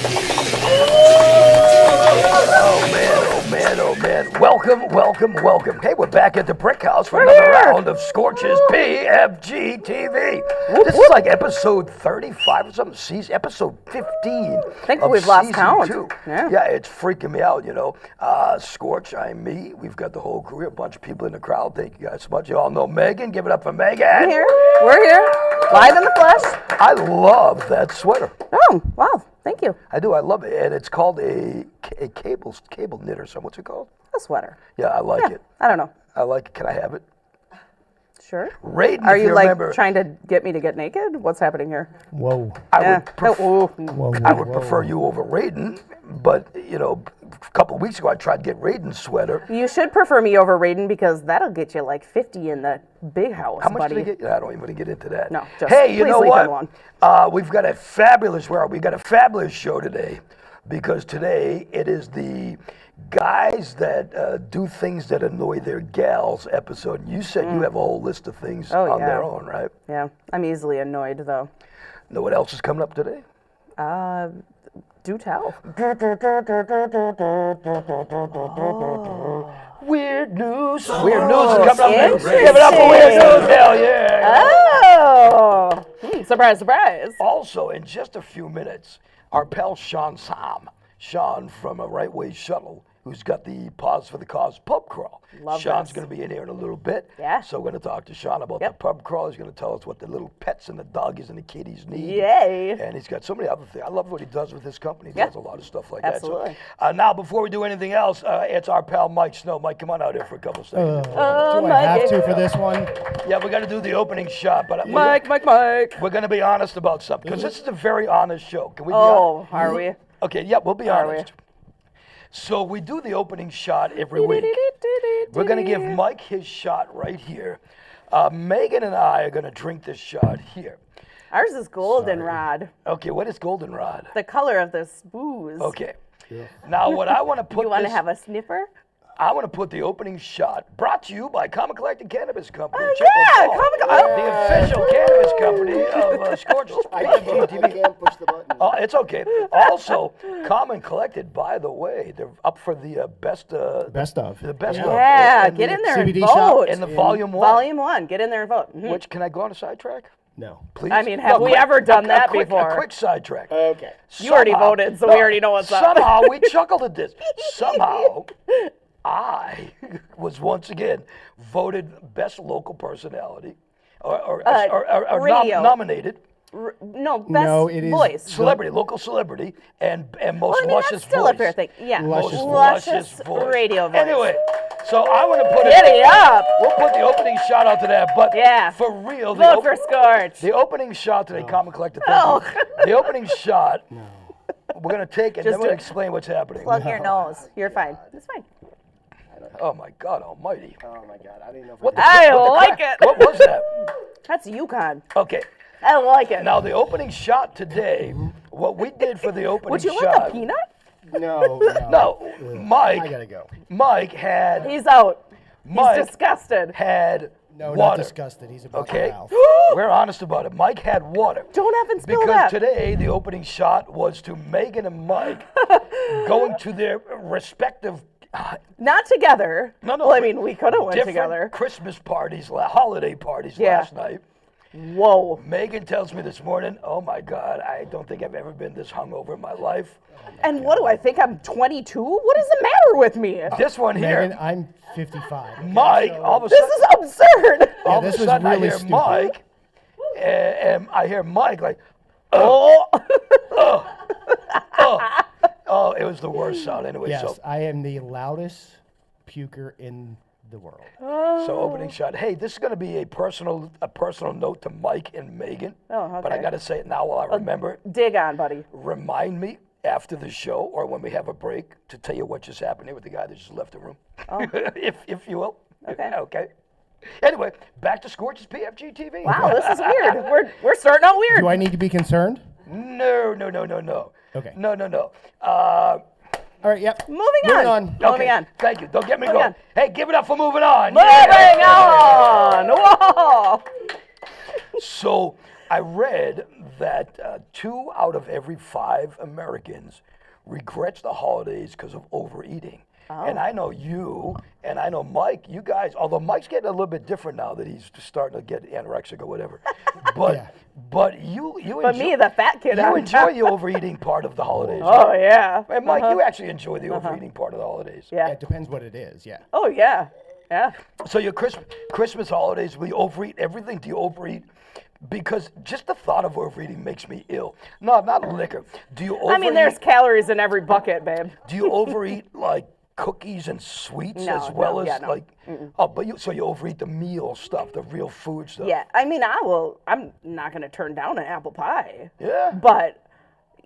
Oh man. Welcome. Hey, we're back at the Brick House for another round of Scorch's PFG-TV. This is like episode 35 or something, episode 15. I think we've lost count. 2. Yeah, it's freaking me out, you know. Scorch, I'm me. We've got the whole crew, a bunch of people in the crowd. Thank you guys so much. You all know Meghan. Give it up for Meghan. We're here, live in the flesh. I love that sweater. Oh, wow. Thank you. I do. I love it. And it's called a cable knit or something. What's it called? A sweater. Yeah, I like it. I don't know. I like it. Can I have it? Sure. Raiden, Are if you remember, like trying to get me to get naked? What's happening here? Whoa. I would Whoa. prefer you over Raiden, but you know, a couple of weeks ago I tried to get Raiden's sweater. You should prefer me over Raiden because that'll get you like 50 in the big house, How much buddy. did they get? I don't even want to get into that. No, just hey, you please know leave what? him alone. We've got a fabulous show today, because today it is the guys that do things that annoy their gals episode. You said you have a whole list of things on their own, right? Yeah, I'm easily annoyed though. Know what else is coming up today? Do tell. Weird news. Weird news is coming up. Give it up for weird news. Hell yeah. Oh, surprise, surprise. Also, in just a few minutes, our pal SAHM, Shawn from a Right Way Shuttle, who's got the Pause for the Cause pub crawl. Shawn's going to be in here in a little bit. Yeah. So we're going to talk to Shawn about the pub crawl. He's going to tell us what the little pets and the doggies and the kitties need. Yay. And he's got so many other things. I love what he does with his company. He does a lot of stuff like Absolutely. that. So, now, before we do anything else, it's our pal Mike Snow. Mike, come on out here for a couple seconds. Do I have to for this one? Yeah, we got to do the opening shot. But Mike. We're going to be honest about something, because this is a very honest show. Can we be honest? Oh, are we? Okay, yeah, we'll be honest. So we do the opening shot every week. We're going to give Mike his shot right here. Meghan and I are going to drink this shot here. Ours is goldenrod. Okay, what is goldenrod? The color of this booze. Okay. Yeah. Now, what I want to put You want to have a sniffer? I want to put the opening shot, brought to you by Common Collecting Cannabis Company. Oh, the official cannabis company of Scorch's PFG-TV. I can't push the button. Oh, it's okay. Also, Common Collected, by the way, they're up for the best of. The best of. Yeah, get in there and CBD vote. shop. In the volume 1. Volume 1, get in there and vote. Mm-hmm. Which, can I go on a sidetrack? No. Please? I mean, have we ever done that before? A quick sidetrack. Okay. You already voted, so we already know what's up. Somehow, we chuckled at this. Somehow, I was once again voted best local personality, or nominated. Best voice. Celebrity, local celebrity, and most luscious that's still voice. a fair thing. Yeah, Luscious voice. radio voice. Anyway, so I want to put Giddy up. We'll put the opening shot out to that, but for real, vote for Scorch. The opening shot today, Common Collective. The opening shot. We're gonna take it, and then we're gonna explain what's happening. Plug your nose. You're fine. It's fine. Oh my God Almighty! Oh my God, I didn't know. I like it. What was that? That's Yukon. Okay. I like it. Now the opening shot today. What we did for the opening Would you shot. like a peanut? No, Mike. I gotta go. Mike had. He's out. Mike He's disgusted. had No, water. not disgusted. He's about Okay. to mouth. We're honest about it. Mike had water. Don't have and spill Because that. today the opening shot was to Meghan and Mike going to their respective. Not together. No. Well, I mean, we could have went different together. Christmas parties, holiday parties last night. Whoa. Megan tells me this morning, oh my God, I don't think I've ever been this hungover in my life. And what do I think? I'm 22? What is the matter with me? This one here, Megan, I'm 55. Okay, Mike, so- all of a This sudden, is absurd. all of this a was sudden I really hear stupid. Mike, and I hear Mike like, Oh. oh, it was the worst sound anyway. Yes, So I am the loudest puker in the world. opening shot. Hey, this is going to be a personal note to Mike and Megan. Oh, okay. But I got to say it now while I remember it. Dig on, buddy. Remind me after the show or when we have a break to tell you what just happened here with the guy that just left the room. Oh. if you will. Okay. Okay. Anyway, back to Scorch's PFG-TV. Wow, this is weird. We're starting out weird. Do I need to be concerned? No. Okay. No. All right, yep. Moving on. Okay, Moving on. Thank you. Don't get me Moving going. on. Hey, give it up for moving on. Moving on. Whoa. So I read that 2 out of every 5 Americans regrets the holidays because of overeating. And I know you, and I know Mike, you guys, although Mike's getting a little bit different now that he's starting to get anorexic or whatever. But you But enjoy, me, the fat kid, you enjoy the overeating part of the holidays. Oh, right? yeah. And Mike, you actually enjoy the overeating part of the holidays. Yeah, Yeah. it depends what it is. Yeah. Oh, yeah. Yeah. So your Christmas holidays, will you overeat everything? Do you overeat? Because just the thought of overeating makes me ill. No, not liquor. Do you overeat? I mean, there's calories in every bucket, babe. Do you overeat like cookies and sweets No, as well no, as yeah, no. like? Oh, but you overeat the meal stuff, the real food stuff. Yeah. I mean, I'm not going to turn down an apple pie. Yeah. But,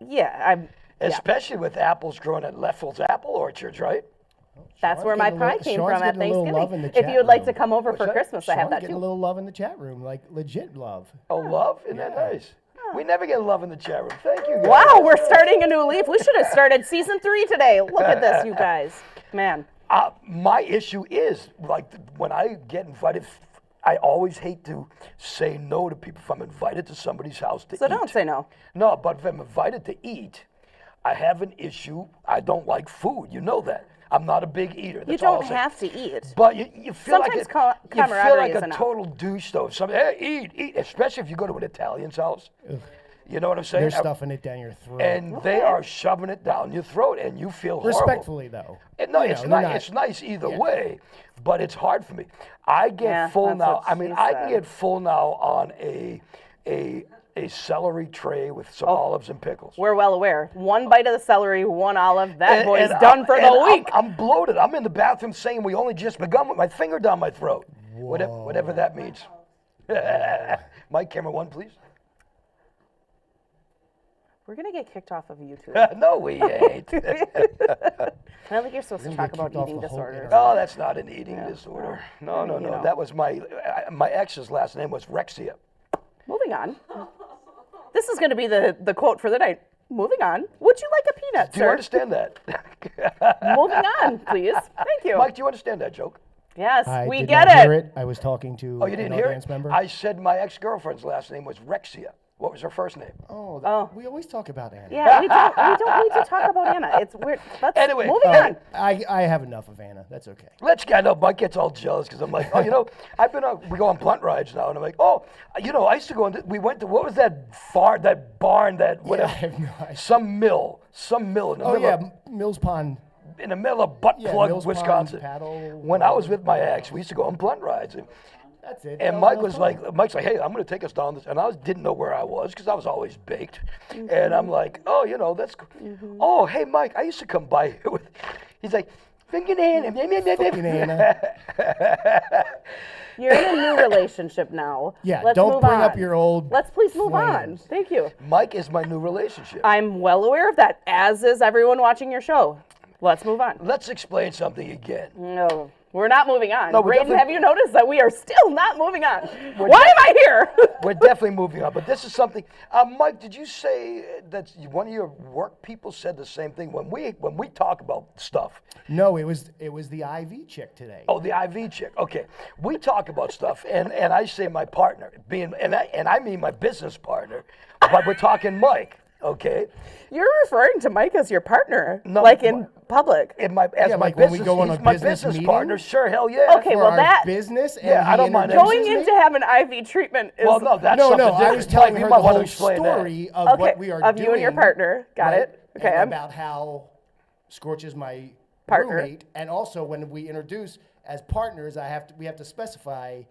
yeah, Especially with apples growing at Leffel's apple orchards, right? that's Sean's where my getting a pie little- came Sean's from at getting a little love in Thanksgiving. the If chat you would like to room. come over for that? Christmas, I have Sean's that getting a too. little love in the chat room, like legit love. Oh, love? Isn't that nice? We never get love in the chat room. Thank you, guys. Wow, we're starting a new leaf. We should have started season 3 today. Look at this, you guys. Man. My issue is, like, when I get invited, I always hate to say no to people if I'm invited to somebody's house to eat. So don't say no. No, but if I'm invited to eat, I have an issue. I don't like food. You know that. I'm not a big eater. You That's all don't I'll say. have to eat. But you feel Sometimes like you feel camaraderie like is a enough. total douche though. Somebody, hey, eat, especially if you go to an Italian's house. You know what I'm saying? They're stuffing it down your throat. And they are shoving it down your throat, and you feel horrible. Respectfully, though. No, You it's know, nice. they're not- It's nice either way, but it's hard for me. I get Yeah, full that's now. what I mean, she I can said. get full now on a celery tray with some olives and pickles. We're well aware. 1 bite of the celery, 1 olive. That And- boy's and done for the week. I'm bloated. I'm in the bathroom saying we only just begun with my finger down my throat. Whatever that means. Mike, camera 1, please. We're going to get kicked off of YouTube. No, we ain't. I don't think you're supposed to We're talk gonna about get kicked off eating the whole disorders. internet. Oh, that's not an eating disorder. No. know. That was my ex's last name was Rexia. Moving on. This is going to be the quote for the night. Moving on. Would you like a peanut, Do you sir? understand that? Moving on, please. Thank you. Mike, do you understand that joke? Yes, I we did get not it. hear it. I was talking to Oh, you didn't an hear audience it? member. I said my ex-girlfriend's last name was Rexia. What was her first name? We always talk about Anna. Yeah, we don't need to talk about Anna. It's weird. Let's Anyway, moving on. I have enough of Anna. That's okay. I know Mike gets all jealous because I'm like, oh, we go on blunt rides now, and I'm like, oh, I used to go we went to, what was that barn, whatever, I have no idea. some mill in the Oh middle yeah, of, Mills Pond. in the middle of Butt Yeah, Plug, Mills Pond Wisconsin. Paddle, When I was with my ex, we used to go on blunt rides. That's it. And Mike's like, hey, I'm going to take us down this. And I didn't know where I was because I was always baked. And I'm like, oh, that's, oh, hey, Mike, I used to come by here with, he's like, fucking Anna. Fucking Anna. You're in a new relationship now. Yeah, Let's don't move bring on. up your old Let's please move on. flames. Thank you. Mike is my new relationship. I'm well aware of that, as is everyone watching your show. Let's move on. Let's explain something again. No, we're not moving on. No, we're Braden, definitely- have you noticed that we are still not moving on? Why am I here? We're definitely moving on, but this is something. Mike, did you say that one of your work people said the same thing when we talk about stuff? No, it was the IV chick today. Oh, the IV chick. Okay, we talk about stuff, and I say my partner, and I mean my business partner, but we're talking Mike. Okay, You're referring to Mike as your partner, No, like in public. as Yeah, my like when we business, go on he's a my business business meeting? partner. Sure, hell yeah. Okay, For well our that business. And Yeah, I he don't mind introduces going in me? to have an IV treatment is Well, no, that's No, something no, different. I was telling Mike, her you the might want to whole explain that. story of okay, what we are of doing. you and your partner. Got right? it. Okay, And I'm about how Scorch is my Partner. roommate, and also when we introduce as partners, we have to specify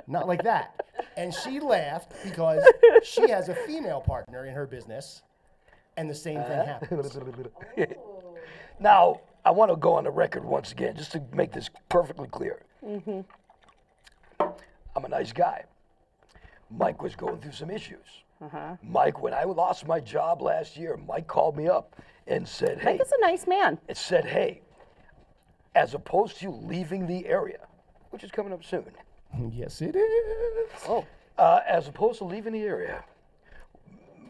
not like that. And she laughed because she has a female partner in her business, and the same thing happens. Now, I want to go on the record once again, just to make this perfectly clear. I'm a nice guy. Mike was going through some issues. Mike, when I lost my job last year, Mike called me up and said, hey, Mike is a nice man. as opposed to you leaving the area, which is coming up soon, Yes, it is. Oh, as opposed to leaving the area,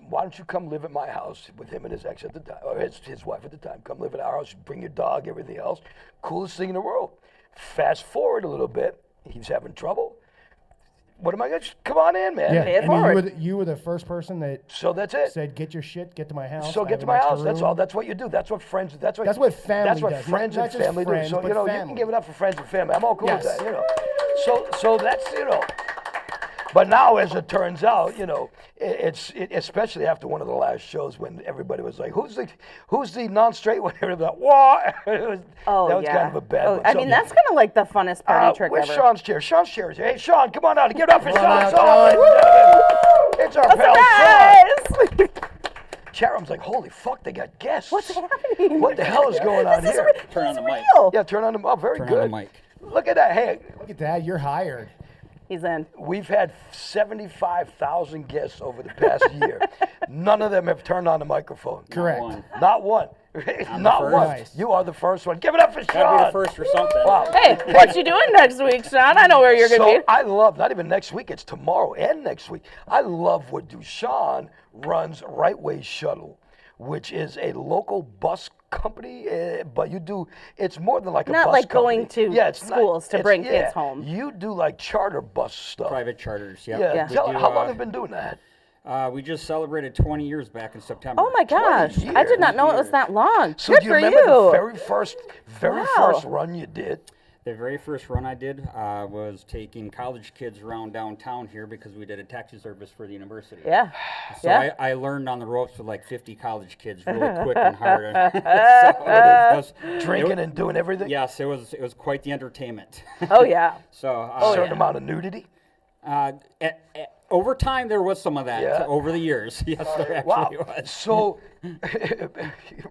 why don't you come live at my house with him and his ex at the time, or his wife at the time. Come live at our house, bring your dog, everything else. Coolest thing in the world. Fast forward a little bit, he's having trouble. What am I going to? Come on in, man. Yeah, Pay it I mean, forward. you were the first person that So that's it. said, "Get your shit, get to my house." So I get have to an my extra house. That's room." all. That's what you do. That's what friends. That's what family That's what does. friends Not and just family friends, do. So but you know you family. can give it up for friends and family. I'm all cool Yes. with that. You know. So that's But now, as it turns out, especially after one of the last shows when everybody was like, "Who's the non-straight one?" Everybody was like, "What?" That was kind of a bad one. I mean, that's kind of like the funnest party trick where's ever. Sean's chair? Sean's chair is here. Hey, Sean, come on out and give it up for Come on Sean. out, Sullivan. It's our pal Sean. Surprise! Chat room's like, holy fuck, they got guests. What's happening? What the hell is going on This is here? Turn on the mic. real. Yeah, turn on the mic. Very Turn good. on the mic. Look at that. Hey, Look at that, you're hired. He's in. we've had 75,000 guests over the past year. None of them have turned on the microphone. Correct. One. Not one. Not first. one. Nice. You are the first one. Give it up for Gotta be Sean. the first for something. Wow. Hey, what you doing next week, Sean? I know where you're So gonna be. I love, not even next week, it's tomorrow and next week. I love what Sean runs Right Way Shuttle, which is a local bus company, but you do, it's more than like a Not bus like company. going to Yeah, it's schools to it's- bring yeah, kids home. You do like charter bus stuff. Private charters, yeah. Yeah, We tell do, how long have you been doing that? We just celebrated 20 years back in September. Oh my gosh, I did not know it was that long. So Good do you for remember you. the very Wow. first run you did? The very first run I did was taking college kids around downtown here because we did a taxi service for the university. Yeah. So yeah. I learned on the ropes with like 50 college kids really quick and hard. So Drinking and doing everything? Yes, it was quite the entertainment. Oh yeah. So Certain amount of nudity? over time there was some of that Yeah. over the years. Yes, there Wow. actually was. So,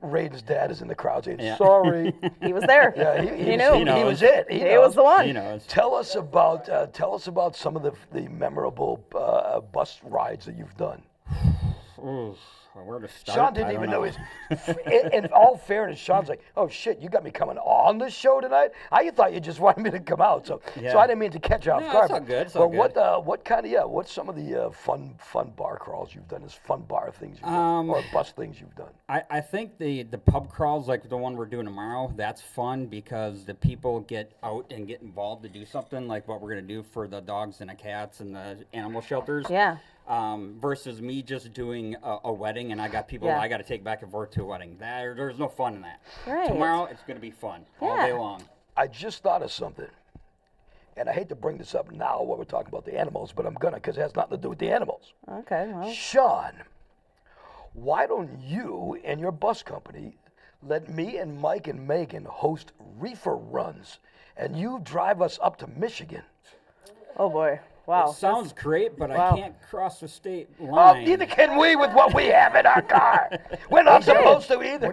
Raiden's dad is in the crowd saying, Yeah. sorry. He was there. Yeah, he was- knew. He knows. was it. He was the one. You know, Tell us about some of the memorable bus rides that you've done. ooh, where to start? Sean didn't I even don't know his. In all fairness, Sean's like, "Oh shit, you got me coming on the show tonight." I thought you just wanted me to come out, so Yeah. I didn't mean to catch you off No, guard. it's all but- good, it's all But what kind of what's some of the fun bar crawls you've done? Is fun bar things you've done or bus things you've done? I think the pub crawls like the one we're doing tomorrow, that's fun because the people get out and get involved to do something like what we're going to do for the dogs and the cats and the animal shelters. Yeah. Versus me just doing a wedding and I got people Yeah. I got to take back and forth to a wedding. There's no fun in that. Right. Tomorrow it's going to be fun all day Yeah. long. I just thought of something, and I hate to bring this up now while we're talking about the animals, but I'm gonna because it has nothing to do with the animals. Okay. Well. Sean, why don't you and your bus company let me and Mike and Meghan host reefer runs, and you drive us up to Michigan? Oh boy. Wow. It sounds great, but Wow. I can't cross the state Oh, line. neither can we with what we have in our car. We're not supposed to either.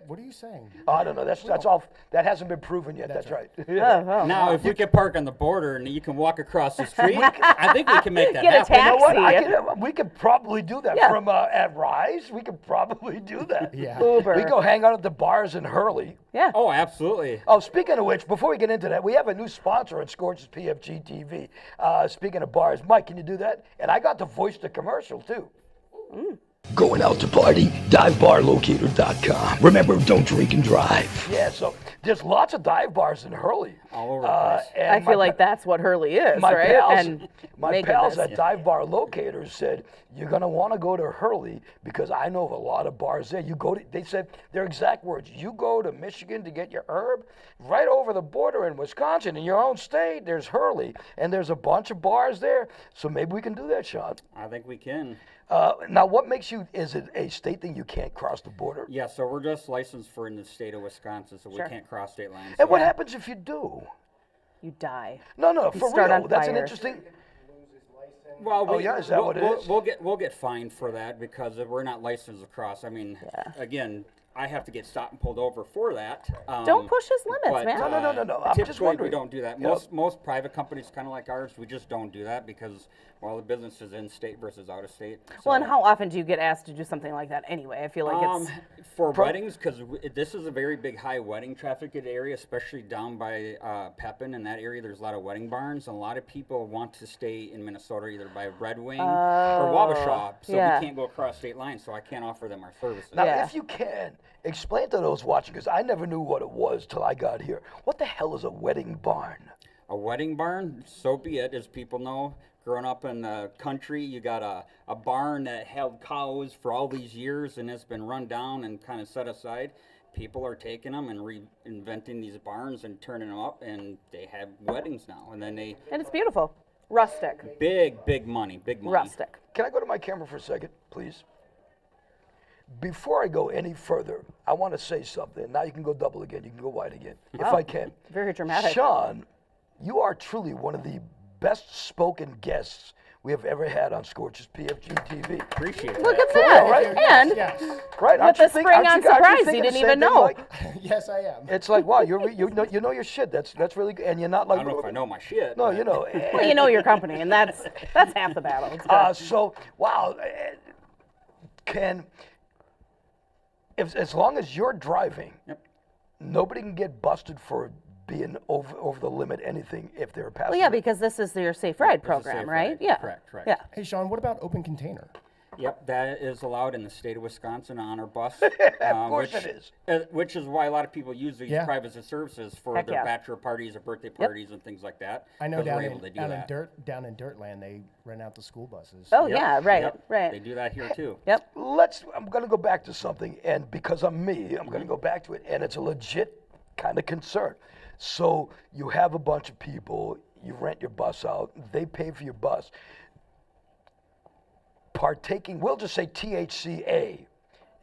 What are you saying? Oh, I don't know. That's all. That hasn't been proven yet. That's right. Oh, Now, if we can park on the border and you can walk across the street, I think we can make that Get a happen. You know what? taxi. We could probably do that Yeah. from at Rise. We could probably do that. Yeah. Uber. We go hang out at the bars in Hurley. Yeah. Oh, absolutely. Oh, speaking of which, before we get into that, we have a new sponsor at Scorch's PFG-TV. Speaking of bars, Mike, can you do that? And I got to voice the commercial too. Going out to party, divebarlocator.com. Remember, don't drink and drive. Yeah, so there's lots of dive bars in Hurley. All over the place. and I my feel like that's what Hurley is, my right? pals, And my Meghan pals is. at Dive Bar Locators said you're gonna want to go to Hurley because I know of a lot of bars there. You go to, they said their exact words. You go to Michigan to get your herb, right over the border in Wisconsin, in your own state. There's Hurley, and there's a bunch of bars there. So maybe we can do that, Sean. I think we can. Now, what makes you? Is it a state thing? You can't cross the border. Yeah, so we're just licensed for in the state of Wisconsin, so Sure. we can't cross state lines. And So what happens if you do? You die. No, for start real. on That's an fire. interesting. Well, Oh, yeah, is that what it is? We'll get fined for that because we're not licensed across. I mean, again, I have to get stopped and pulled over for that. Don't push his limits, but, man. No. I'm just typically, wondering. we don't do that. You know, Most private companies, kind of like ours, we just don't do that because well, the business is in state versus out of state. Well, and so- how often do you get asked to do something like that anyway? I feel like it's. For weddings, because this is a very big high wedding trafficked area, especially down by Pepin and that area. There's a lot of wedding barns, and a lot of people want to stay in Minnesota either by Red Wing or Wabasha, so yeah. we can't go across state lines, so I can't offer them our services. Now, Yeah. if you can, explain to those watching, because I never knew what it was till I got here. What the hell is a wedding barn? A wedding barn, so be it, as people know. growing up in the country, you got a barn that held cows for all these years and it's been run down and kind of set aside. People are taking them and reinventing these barns and turning them up, and they have weddings now. And then they And it's beautiful. Rustic. big money. Rustic. Can I go to my camera for a second, please? Before I go any further, I want to say something. Now you can go double again. You can go wide again, if I can. Very dramatic. Shawn, you are truly one of the best spoken guests we have ever had on Scorch's PFG-TV. Appreciate Look that. at that. right? And Yes. Right? with the spring on surprise, you didn't even know. Yes, I am. It's like, wow, you know your shit. That's really good, and you're not like. I don't know if I know my shit. No, but- you know. well, you know your company, and that's half the battle. It's good. So wow, as long as you're driving, Yep. nobody can get busted for being over the limit. Anything if they're a passenger. Well, yeah, because this is your safe ride This is program, safe right? ride. Yeah. Correct. Yeah. Hey, Shawn, what about open container? Yep, that is allowed in the state of Wisconsin on our bus. Of course which, it is. Which is why a lot of people use these Yeah. private services for Heck their yeah. bachelor parties or birthday parties and things like that. I know 'cause down we're in, able to do down in that. down in Dirtland, they rent out the school buses. Oh, Yep, yeah, right, yep, right. They do that here too. Yep. I'm going to go back to something, and because I'm me, I'm going to go back to it, and it's a legit kind of concern. So you have a bunch of people, you rent your bus out, they pay for your bus. Partaking, we'll just say THCA,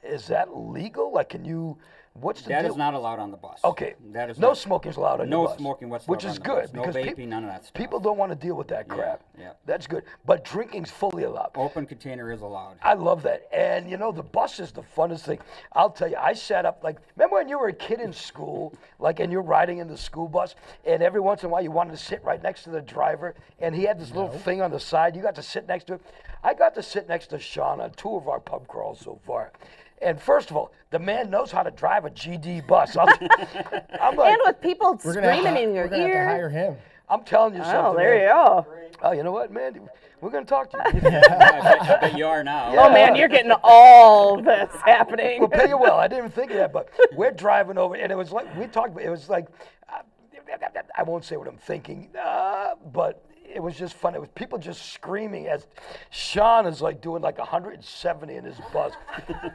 is that legal? Like, can you? What's the That deal? is not allowed on the bus. Okay. That is no not, smoking's allowed on no your bus. smoking whatsoever. Which is on the good bus. No because vaping, none of that stuff. people don't want to deal with that crap. yeah. That's good. But drinking's fully allowed. Open container is allowed. I love that. And you know, the bus is the funnest thing. I'll tell you, I sat up like, remember when you were a kid in school, like, and you're riding in the school bus, and every once in a while you wanted to sit right next to the driver, and he had this little thing on the side. You got to sit next to him. I got to sit next to Shawn on 2 of our pub crawls so far. And first of all, the man knows how to drive a GD bus. I'm like, And with people We're gonna have screaming to, in your we're gonna have to ear. hire him. I'm telling you something. Oh, there man. you go. Oh, you know what, man? We're going to talk to you. I bet you are now. Oh, man, you're getting all this happening. We'll pay you well. I didn't even think of that, but we're driving over, and it was like, we talked about, it was like, I won't say what I'm thinking, but it was just fun. It was people just screaming as Shawn is like doing like 170 in his bus,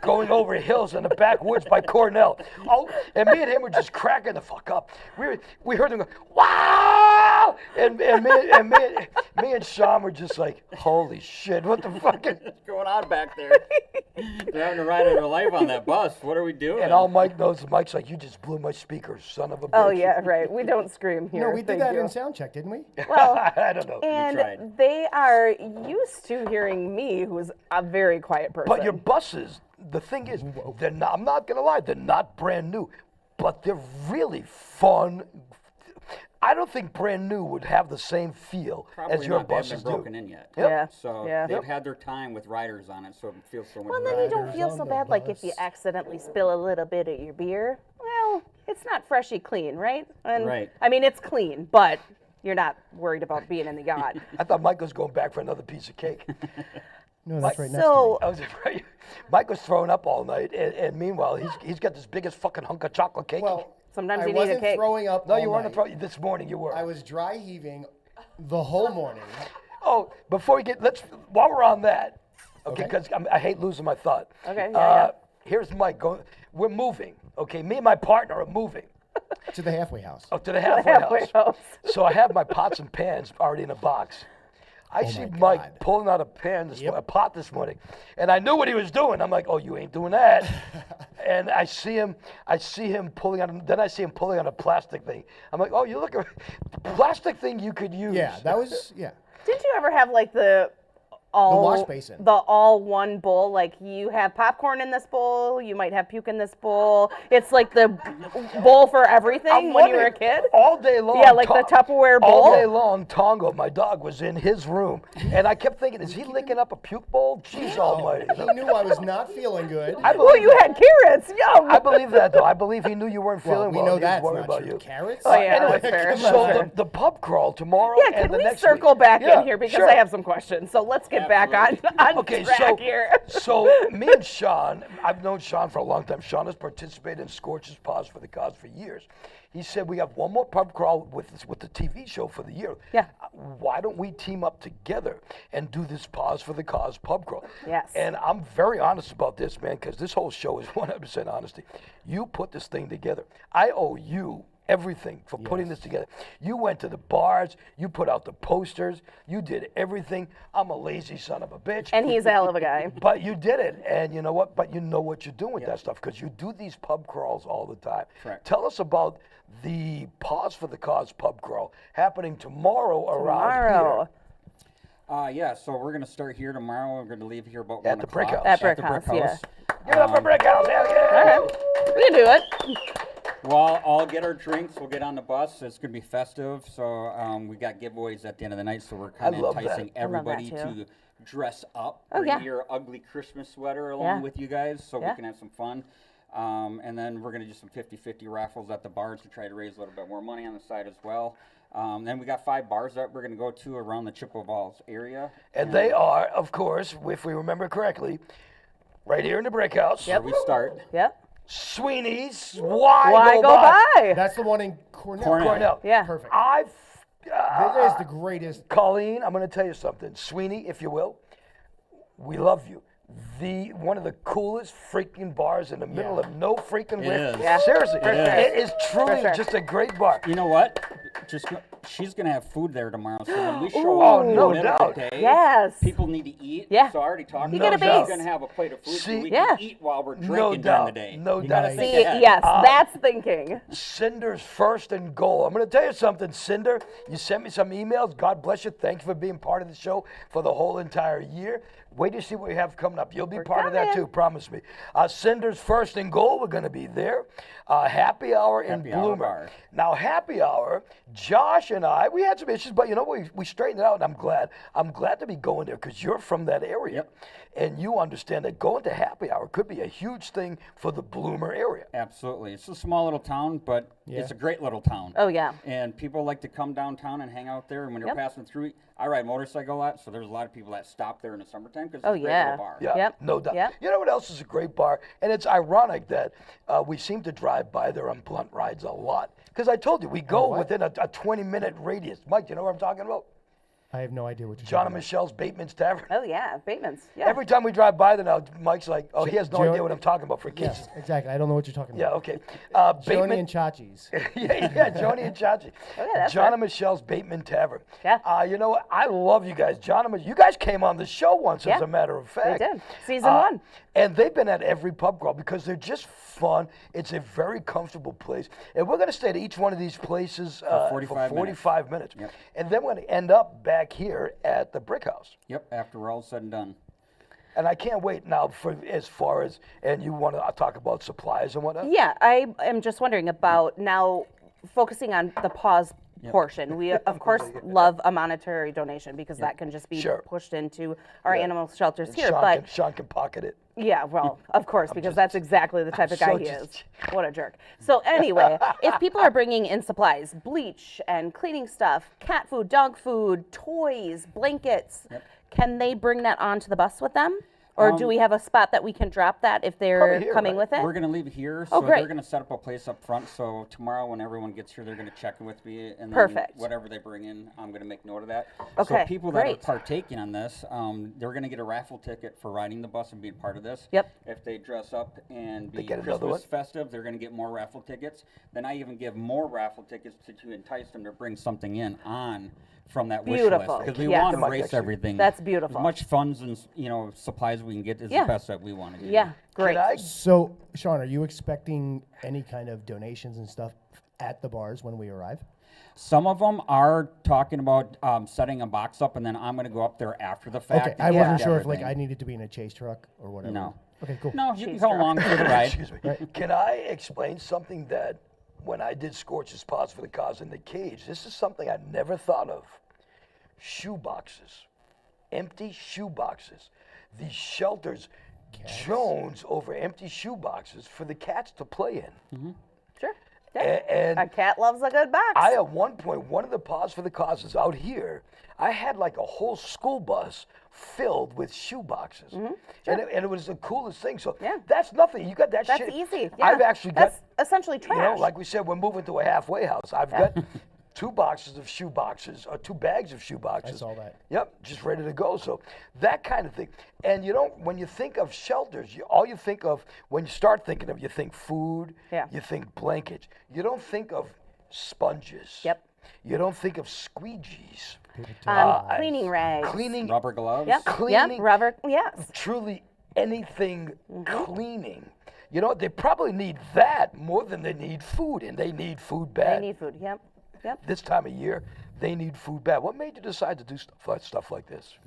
going over hills in the backwoods by Cornell. Oh, and me and him were just cracking the fuck up. We heard him go, wow! And me and Shawn were just like, holy shit, what the fuck? What's going on back there? They're having a ride of their life on that bus. What are we doing? And all Mike knows, Mike's like, you just blew my speakers, son of a bitch. Oh, yeah, right. We don't scream here. No, we did Thank that you. in sound check, didn't we? Well, I don't know. and tried. they are used to hearing me, who's a very quiet person. But your buses, the thing is, they're not, I'm not going to lie, they're not brand new, but they're really fun. I don't think brand new would have the same feel Probably as your not. They haven't buses been broken do. in yet. Yep. Yeah. So yeah. they've had their time with riders on it, so it feels so much Well, better. then you don't Riders feel on so the bad, like if you bus. accidentally spill a little bit of your beer. Well, it's not freshy clean, right? And, Right. I mean, it's clean, but you're not worried about being in the yacht. I thought Mike was going back for another piece of cake. No, that's right So, I was afraid. Mike was throwing up all night, and meanwhile, he's got this biggest fucking hunk of chocolate cake. next to me. Well, Sometimes I you need a wasn't cake. throwing up no, all you weren't. night. This morning you were. I was dry heaving the whole morning. Oh, before we get, while we're on that, okay, Okay. because I hate losing my thought. Okay, yeah. Here's Mike going, we're moving, okay? Me and my partner are moving To the halfway house. to the halfway halfway house. house. So I have my pots and pans already in a box. I see my Mike God. pulling out a pot this morning, and I knew what he was doing. I'm like, oh, you ain't doing that. And I see him pulling out, then I see him pulling out a plastic thing. I'm like, oh, you look at plastic thing you could use. Yeah, that was, yeah. Didn't you ever have like the all wash basin. the all one bowl? Like you have popcorn in this bowl, you might have puke in this bowl. It's like the bowl for everything I'm when you were a wondering, kid. all day long. Yeah, like the Tupperware All bowl. day long, Tongo, my dog, was in his room, and I kept thinking, is he licking up a puke bowl? Jeez Almighty. He knew I was not feeling good. I Oh, believe you that. had carrots. Yum. I believe that though. I believe he knew you weren't Well, feeling we well. know and he was that's worried not about true. you. Carrots? Oh, yeah, Anyway, that's fair. so the pub crawl tomorrow Yeah, and can the we next circle week. back Yeah, in here because sure. I have some questions. So let's get get back on Okay, track here. so me and Sean, I've known Sean for a long time. Sean has participated in Scorch's PAWS for the Cause for years. He said we have one more pub crawl with the TV show for the year. Yeah. Why don't we team up together and do this PAWS for the Cause pub crawl? Yes. And I'm very honest about this, man, because this whole show is 100% honesty. You put this thing together. I owe you everything for putting this together. You went to the bars, you put out the posters, you did everything. I'm a lazy son of a bitch. And he's a hell of a guy. But you did it, and you know what? But you know what you're doing with that stuff because you do these pub crawls all the time. Correct. Tell us about the PAWS for the Cause pub crawl happening tomorrow around here. Yeah, so we're going to start here tomorrow. We're going to leave here about At 1 the o'clock. Brick House. At Brick the House, Brick House. Give it up for Brick House, hell yeah! All right. We can do it. We'll all get our drinks. We'll get on the bus. It's going to be festive. So we got giveaways at the end of the night. So we're kind of love that. enticing I love that everybody too. to dress up. Oh, Bring yeah. your ugly Christmas sweater along Yeah. with you guys so Yeah. we can have some fun. And then we're going to do some 50-50 raffles at the bars to try to raise a little bit more money on the side as well. Then we got 5 bars that we're going to go to around the Chippewa Falls area. And they are, of course, if we remember correctly, right here in the Brick House. Where we start. Yep. Sweeney's. Why Why go by? That's the one in Cornell. Cornell. Yeah. Perfect. I've It is the greatest. Colleen, I'm going to tell you something. Sweeney, if you will, we love you. One of the coolest freaking bars in the middle of no freaking It wind. is. Yeah. Seriously, For sure. it is truly sure. just a great bar. You know what? She's gonna have food there tomorrow. So when we show Oh, up in no the middle doubt. of the day, Yes. people need to eat. Yeah. So I already talked You about get a she's base. gonna have a plate of food See, so we Yeah. can eat while we're drinking No during doubt. the day. No You doubt. gotta See, think yes, that's thinking. Cinder's first and goal. I'm going to tell you something, Cinder. You sent me some emails. God bless you. Thanks for being part of the show for the whole entire year. Wait to see what we have coming up. You'll be part of that coming. too, promise me. Cinder's first and goal. We're going to be there. Happy hour in Happy hour Bloomer. bar. Now, happy hour. Josh and I, we had some issues, but you know we straightened it out, and I'm glad. I'm glad to be going there because you're from that area, Yep. and you understand that going to happy hour could be a huge thing for the Bloomer area. Absolutely. It's a small little town, but it's a great little town. Oh, yeah. And people like to come downtown and hang out there. And when you're Yep. passing through, I ride motorcycle a lot, so there's a lot of people that stop there in the summertime because Oh, it's a great yeah. little bar. Yeah, Yep. no doubt. Yep. You know what else is a great bar? And it's ironic that we seem to drive by there on blunt rides a lot. Because I told you, we go within a 20-minute radius. Mike, you know what I'm talking about? I have no idea what you're John talking and about. Michelle's Bateman's Tavern. Oh, yeah. Bateman's. Yeah. Every time we drive by there now, Mike's like, oh, he has no Jo- idea what I'm talking about for kids. Yes, exactly. I don't know what you're talking Yeah, about. okay. Joni Bateman. and Chachi's. yeah, Joni and Chachi. Oh, yeah, that's John right. and Michelle's Bateman Tavern. Yeah. You know what? I love you guys. John and you guys came on the show once, as Yeah, a matter of fact. did. Season 1. And they've been at every pub crawl because they're just fun. It's a very comfortable place. And we're going to stay at each one of these places for 45 minutes. Yep. And then we're going to end up back here at the Brick House. Yep, after we're all said and done. And I can't wait now for as far as, and you want to talk about supplies and whatnot? Yeah, I am just wondering about now focusing on the PAWS portion. We, of course, love a monetary donation because that can just be Sure. pushed into our animal shelters here. Sean can pocket it. Yeah, well, of course, because that's exactly the type of guy so he just- is. What a jerk. So anyway, if people are bringing in supplies, bleach and cleaning stuff, cat food, dog food, toys, blankets, can they bring that onto the bus with them? Or do we have a spot that we can drop that if they're Probably here, coming right? with it? We're gonna leave here, Oh, so great. they're gonna set up a place up front. So tomorrow, when everyone gets here, they're gonna check in with me, and then Perfect. whatever they bring in, I'm gonna make note of that. Okay, So people that great. are partaking on this, they're gonna get a raffle ticket for riding the bus and being part of this. Yep. If they dress up and be get another Christmas one? festive, they're gonna get more raffle tickets. Then I even give more raffle tickets to entice them to bring something in on from that wish Beautiful. list because we Yes. want to Come on, race next year. everything. That's beautiful. As much funds and supplies we can get is Yeah. the best that we want to do. Yeah, great. Can I So, Sean, are you expecting any kind of donations and stuff at the bars when we arrive? Some of them are talking about setting a box up, and then I'm going to go up there after the fact. Okay, and I get wasn't sure if like everything. I needed to be in a chase truck or whatever. No. Okay, cool. No, you can Cheese come truck. along for the ride. Excuse me. Can I explain something that when I did Scorch's PAWS for the Cause in the cage, this is something I never thought of. Shoe boxes, empty shoe boxes. These shelters jones over empty shoe boxes for the cats to play in. Sure. And A cat loves a good box. I, at one point, one of the Paws for the Causes out here, I had like a whole school bus filled with shoe boxes. And it was the coolest thing. So Yeah. that's nothing. You got that That's shit. easy. I've Yeah. actually That's got, essentially trash. you know, like we said, we're moving to a halfway house. I've got 2 boxes of shoe boxes, or 2 bags of shoe boxes. I saw that. Yep, just ready to go. So that kind of thing. And you know, when you think of shelters, all you think of, when you start thinking of, you think food, Yeah. you think blankets. You don't think of sponges. Yep. You don't think of squeegees. Cleaning rags. Cleaning, Rubber gloves. Yep. cleaning- Yep. Rubber. Yes. truly anything cleaning. You know, they probably need that more than they need food, and they need food They bad. need food. Yep. Yep. This time of year, they need food bad. What made you decide to do stuff like this?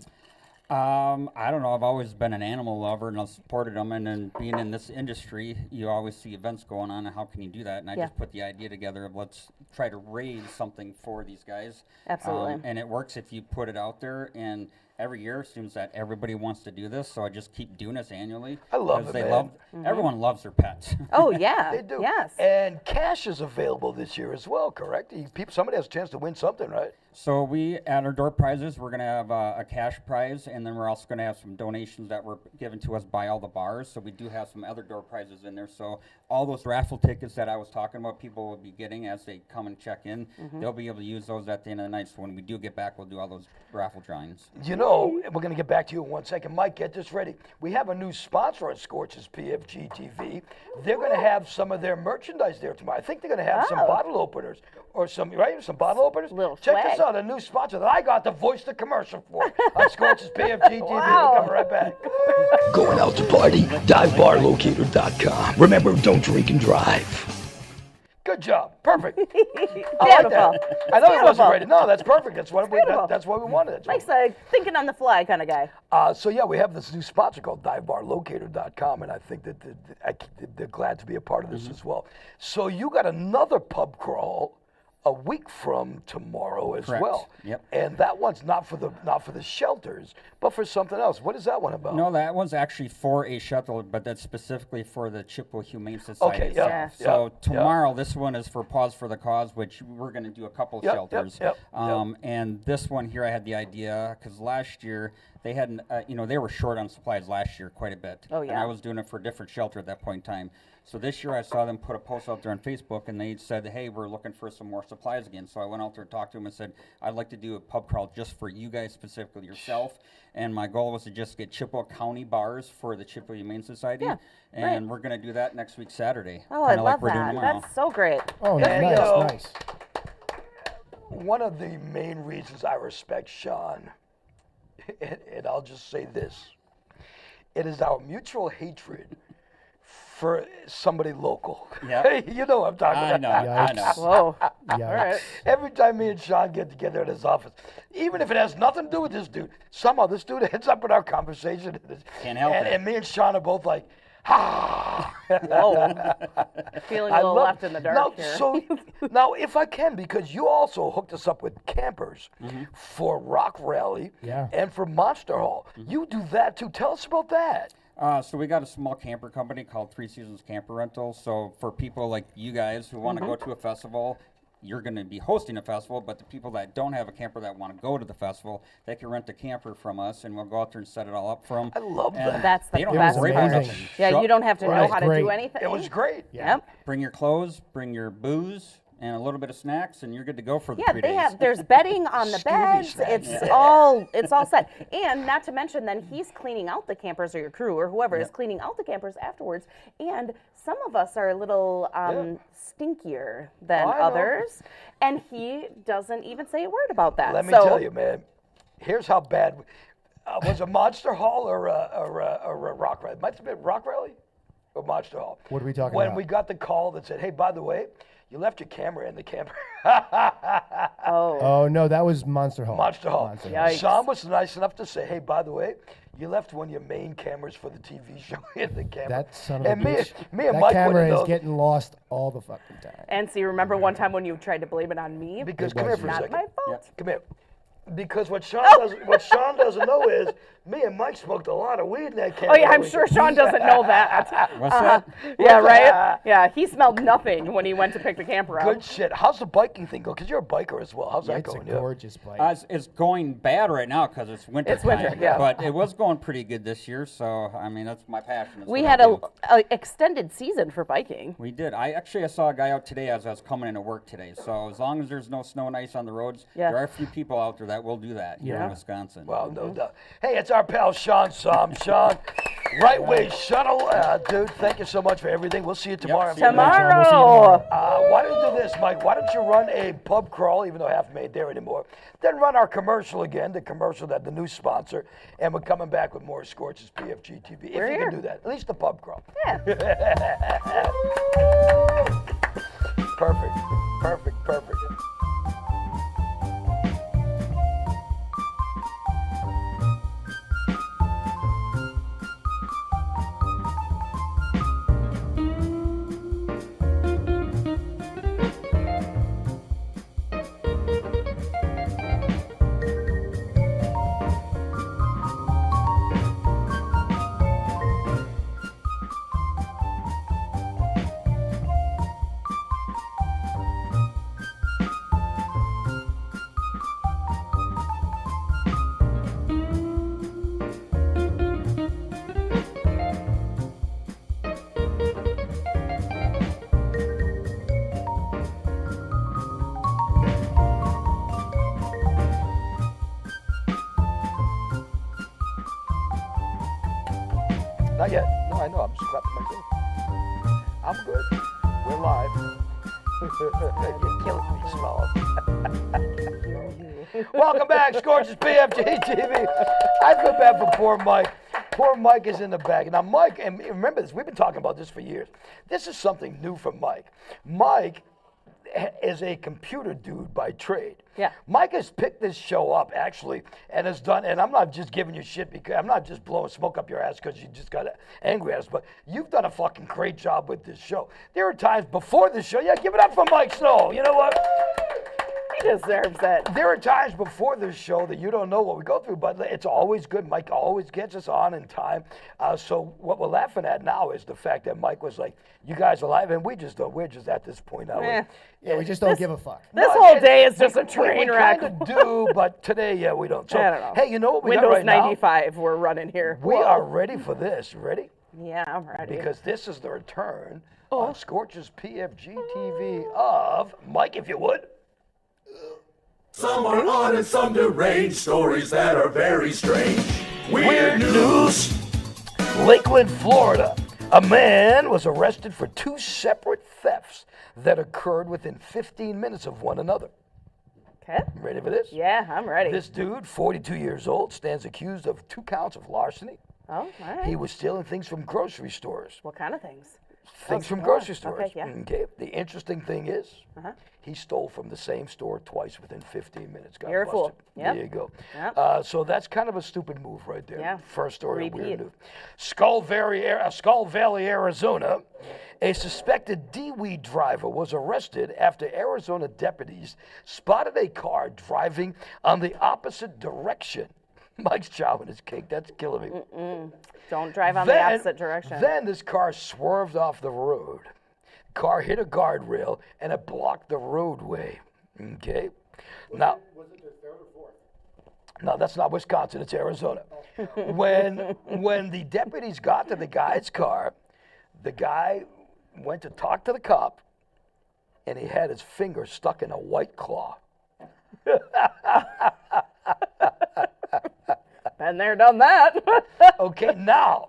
I don't know. I've always been an animal lover, and I've supported them. And then being in this industry, you always see events going on, and how can you do that? And I Yeah. just put the idea together of let's try to raise something for these guys. Absolutely. And it works if you put it out there. And every year it seems that everybody wants to do this, so I just keep doing this annually. I love 'cause it, they man. love. Everyone loves their pets. Oh yeah. They do. Yes. And cash is available this year as well, correct? Somebody has a chance to win something, right? So we, at our door prizes, we're going to have a cash prize, and then we're also going to have some donations that were given to us by all the bars. So we do have some other door prizes in there. So all those raffle tickets that I was talking about, people will be getting as they come and check in. They'll be able to use those at the end of the night. So when we do get back, we'll do all those raffle drawings. You know, we're going to get back to you in 1 second. Mike, get this ready. We have a new sponsor at Scorch's PFG-TV. They're going to have some of their merchandise there tomorrow. I think they're going to have some Oh. bottle openers or some, right? Some bottle openers. Little Check swag. this out, a new sponsor that I got to voice the commercial for on Scorch's PFG-TV. Wow. We'll come right back. Going out to party, divebarlocator.com. Remember, don't drink and drive. Good job. Perfect. I like Beautiful. that. I know it wasn't Beautiful. ready. No, that's perfect. That's what beautiful. that's what we wanted. That's what Mike's a thinking on the fly kind of guy. So yeah, we have this new sponsor called divebarlocator.com, and I think that they're glad to be a part of this as well. So you got another pub crawl a week from tomorrow as Correct. well. Yep. And that one's not for the shelters, but for something else. What is that one about? No, that one's actually for a shuttle, but that's specifically for the Chippewa Humane Society Okay, itself. yeah, So yeah, tomorrow, this one is for Paws for the Cause, which we're going to do a couple Yep, shelters. yep. And this one here, I had the idea because last year they had, they were short on supplies last year quite a bit. Oh, And yeah. I was doing it for a different shelter at that point in time. So this year I saw them put a post out there on Facebook, and they said, hey, we're looking for some more supplies again. So I went out there and talked to them and said, I'd like to do a pub crawl just for you guys, specifically yourself. And my goal was to just get Chippewa County bars for the Chippewa Humane Society. Yeah, And we're going to do that next week, Saturday. Oh, I kinda love like we're doing that. tomorrow. That's so great. Oh, Good for nice, you. nice. One of the main reasons I respect Sean, and I'll just say this, it is our mutual hatred for somebody local. Yeah. You know what I'm talking I about. know, I know. Whoa. Yikes. All right. Every time me and Sean get together in his office, even if it has nothing to do with this dude, somehow this dude ends up in our conversation. Can't help it. And me and Sean are both like, ah. Whoa. Feeling a little left in the dark now, here. So now, if I can, because you also hooked us up with campers for Rock Rally Yeah. and for Monster Hall. You do that too. Tell us about that. So we got a small camper company called 3 Seasons Camper Rental. So for people like you guys who want to go to a festival, you're going to be hosting a festival, but the people that don't have a camper that want to go to the festival, they can rent a camper from us, and we'll go out there and set it all up for them. I love that. That's the They don't best have to It was worry about part. amazing. nothing. Yeah, Show- you don't have to know Right. how to Great. do anything. It was great. Yep. Bring your clothes, bring your booze, and a little bit of snacks, and you're good to go for the Yeah, 3 they days. have. There's bedding on the Scooby beds. snacks. It's all set. And not to mention, then he's cleaning out the campers, or your crew, or whoever is cleaning out the campers afterwards. And some of us are a little stinkier than I know. others, and he doesn't even say a word about that. Let me So- tell you, man. Here's how bad. Was it Monster Hall or a Rock Rally? Might have been Rock Rally or Monster Hall. What are we talking when about? we got the call that said, "Hey, by the way, you left your camera in the camper." Oh no, that was Monster Hall. Monster Hall. Monster Yikes. Sean was nice enough to say, "Hey, by the way, you left one of your main cameras for the TV show in the camera." That son of a and me, bitch. me and That Mike camera wouldn't is know getting lost all the fucking time. And so you remember one time when you tried to blame it on me? because come here for a Not second. my fault. Come here. Because what Sean doesn't know is Me and Mike smoked a lot of weed in that camp. Oh, yeah, I'm sure Sean doesn't know that. What's that? Yeah, right? Yeah, he smelled nothing when he went to pick the camper up. Good shit. How's the biking thing go? Because you're a biker as well. How's that It's a going? gorgeous bike. It's going bad right now because it's winter. It's winter, time, yeah. But it was going pretty good this year, so I mean that's my passion. That's We what had I do. a extended season for biking. We did. I saw a guy out today as I was coming into work today. So as long as there's no snow and ice on the roads, Yeah. there are a few people out there that will do that here in Wisconsin. Well, no doubt. Hey, it's our pal Sean Som. Sean, Right Way Shuttle. Dude, thank you so much for everything. We'll see you tomorrow. see you Tomorrow. Why don't you do this, Mike? Why don't you run a pub crawl, even though I haven't made there anymore? Then run our commercial again, the commercial that the new sponsor, and we're coming back with more Scorch's PFG-TV. If you here. can do that, at least the pub crawl. Yeah. Perfect, perfect, perfect. Not yet. No, I know. I'm just clapping myself. I'm good. We're live. You're killing me, Small. Welcome back, Scorch's PFG-TV. I feel bad for poor Mike. Poor Mike is in the back. Now, Mike, and remember this, we've been talking about this for years. This is something new from Mike. Mike is a computer dude by trade. Yeah. Mike has picked this show up actually and has done, and I'm not just giving you shit because I'm not just blowing smoke up your ass because you just got angry at us, but you've done a fucking great job with this show. There are times before the show, yeah, give it up for Mike Snow. You know what? He deserves it. There are times before this show that you don't know what we go through, but it's always good. Mike always gets us on in time. So what we're laughing at now is the fact that Mike was like, "You guys are live," and we just don't. We're just at this point now. Eh. Yeah, we just don't give a fuck. This No, whole it- day is just a we train wreck. kind of do, but today, yeah, we don't. So, I don't know. hey, you know what we got Windows right now? 95 we're running here. We Whoa. are ready for this. Ready? Yeah, I'm ready. Because this is the return on Scorch's PFG-TV of Mike, if you would. Some are odd and some deranged, stories that are very strange. Weird news. Lakeland, Florida. A man was arrested for 2 separate thefts that occurred within 15 minutes of one another. Okay. Ready for this? Yeah, I'm ready. This dude, 42 years old, stands accused of 2 counts of larceny. Oh, all right. He was stealing things from grocery stores. What kind of things? Things from yeah. grocery stores. Okay, yeah. Okay. The interesting thing is, he stole from the same store twice within 15 minutes. Got You're a fool. busted. Yep. There you go. Yep. So that's kind of a stupid move right there. Yeah. First story of Repeat. weird news. Skull Valley, Arizona. A suspected D-weed driver was arrested after Arizona deputies spotted a car driving on the opposite direction. Mike's chowing his cake. That's killing me. Don't drive on the opposite direction. Then this car swerved off the road. Car hit a guardrail and it blocked the roadway. Okay. Now, Was it the third or fourth? no, that's not Wisconsin. It's Arizona. when the deputies got to the guy's car, the guy went to talk to the cop, and he had his finger stuck in a White Claw. Been there, done that. Okay, now,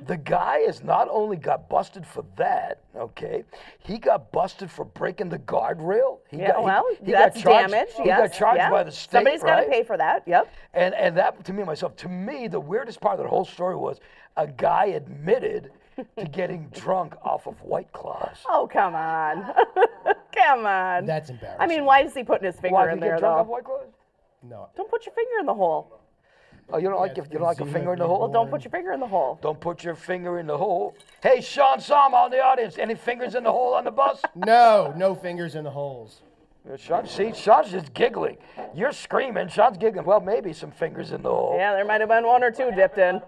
the guy is not only got busted for that, okay, he got busted for breaking the guardrail. He Yeah, got, well, he that's got charged, damage. He Yes, got charged yeah. by the state, Somebody's got right? to pay for that. Yep. And that, to me, the weirdest part of the whole story was a guy admitted to getting drunk off of White Claws. Oh, come on. Come on. That's embarrassing. I mean, why is he putting his finger Why did in he there, get drunk though? off White Claws? No. Don't put your finger in the hole. Oh, you don't like a Zoom finger in the it, hole? Well, don't put your finger in the hole. Don't put your finger in the hole. Hey, Sean Som out in the audience. Any fingers in the hole on the bus? No fingers in the holes. Sean's just giggling. You're screaming. Sean's giggling. Well, maybe some fingers in the hole. Yeah, there might have been one or two dipped in.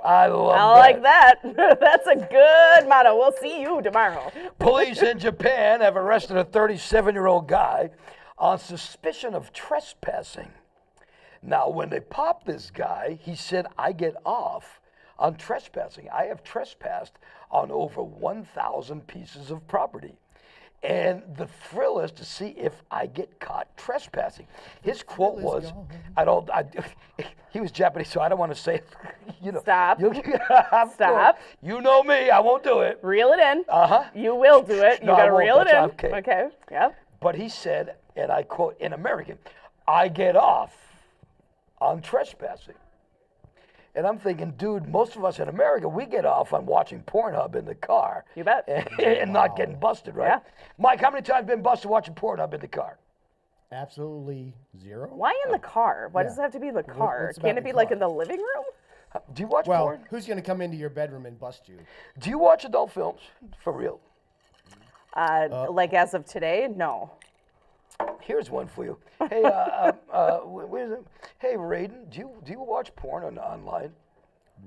I love I that. like that. That's a good motto. We'll see you tomorrow. Police in Japan have arrested a 37-year-old guy on suspicion of trespassing. Now, when they popped this guy, he said, I get off on trespassing. I have trespassed on over 1,000 pieces of property. And the thrill is to see if I get caught trespassing. His quote was, he was Japanese, so I don't want to say, Stop. Stop. You know me, I won't do it. Reel it in. Uh-huh. You will do it. You No, I got to won't. reel it in. That's okay. Okay. Yep. But he said, and I quote in American, I get off on trespassing. And I'm thinking, dude, most of us in America, we get off on watching Pornhub in the car. You bet. And not getting busted, right? Yeah. Mike, how many times have you been busted watching Pornhub in the car? Absolutely zero. Why in the car? Why does it have to be in the car? what's about Can't it the be like car? in the living room? Do you watch Well, porn? who's going to come into your bedroom and bust you? Do you watch adult films? For real? Like as of today, no. Here's one for you. Hey, where's it? Hey, Raiden, do you watch porn online?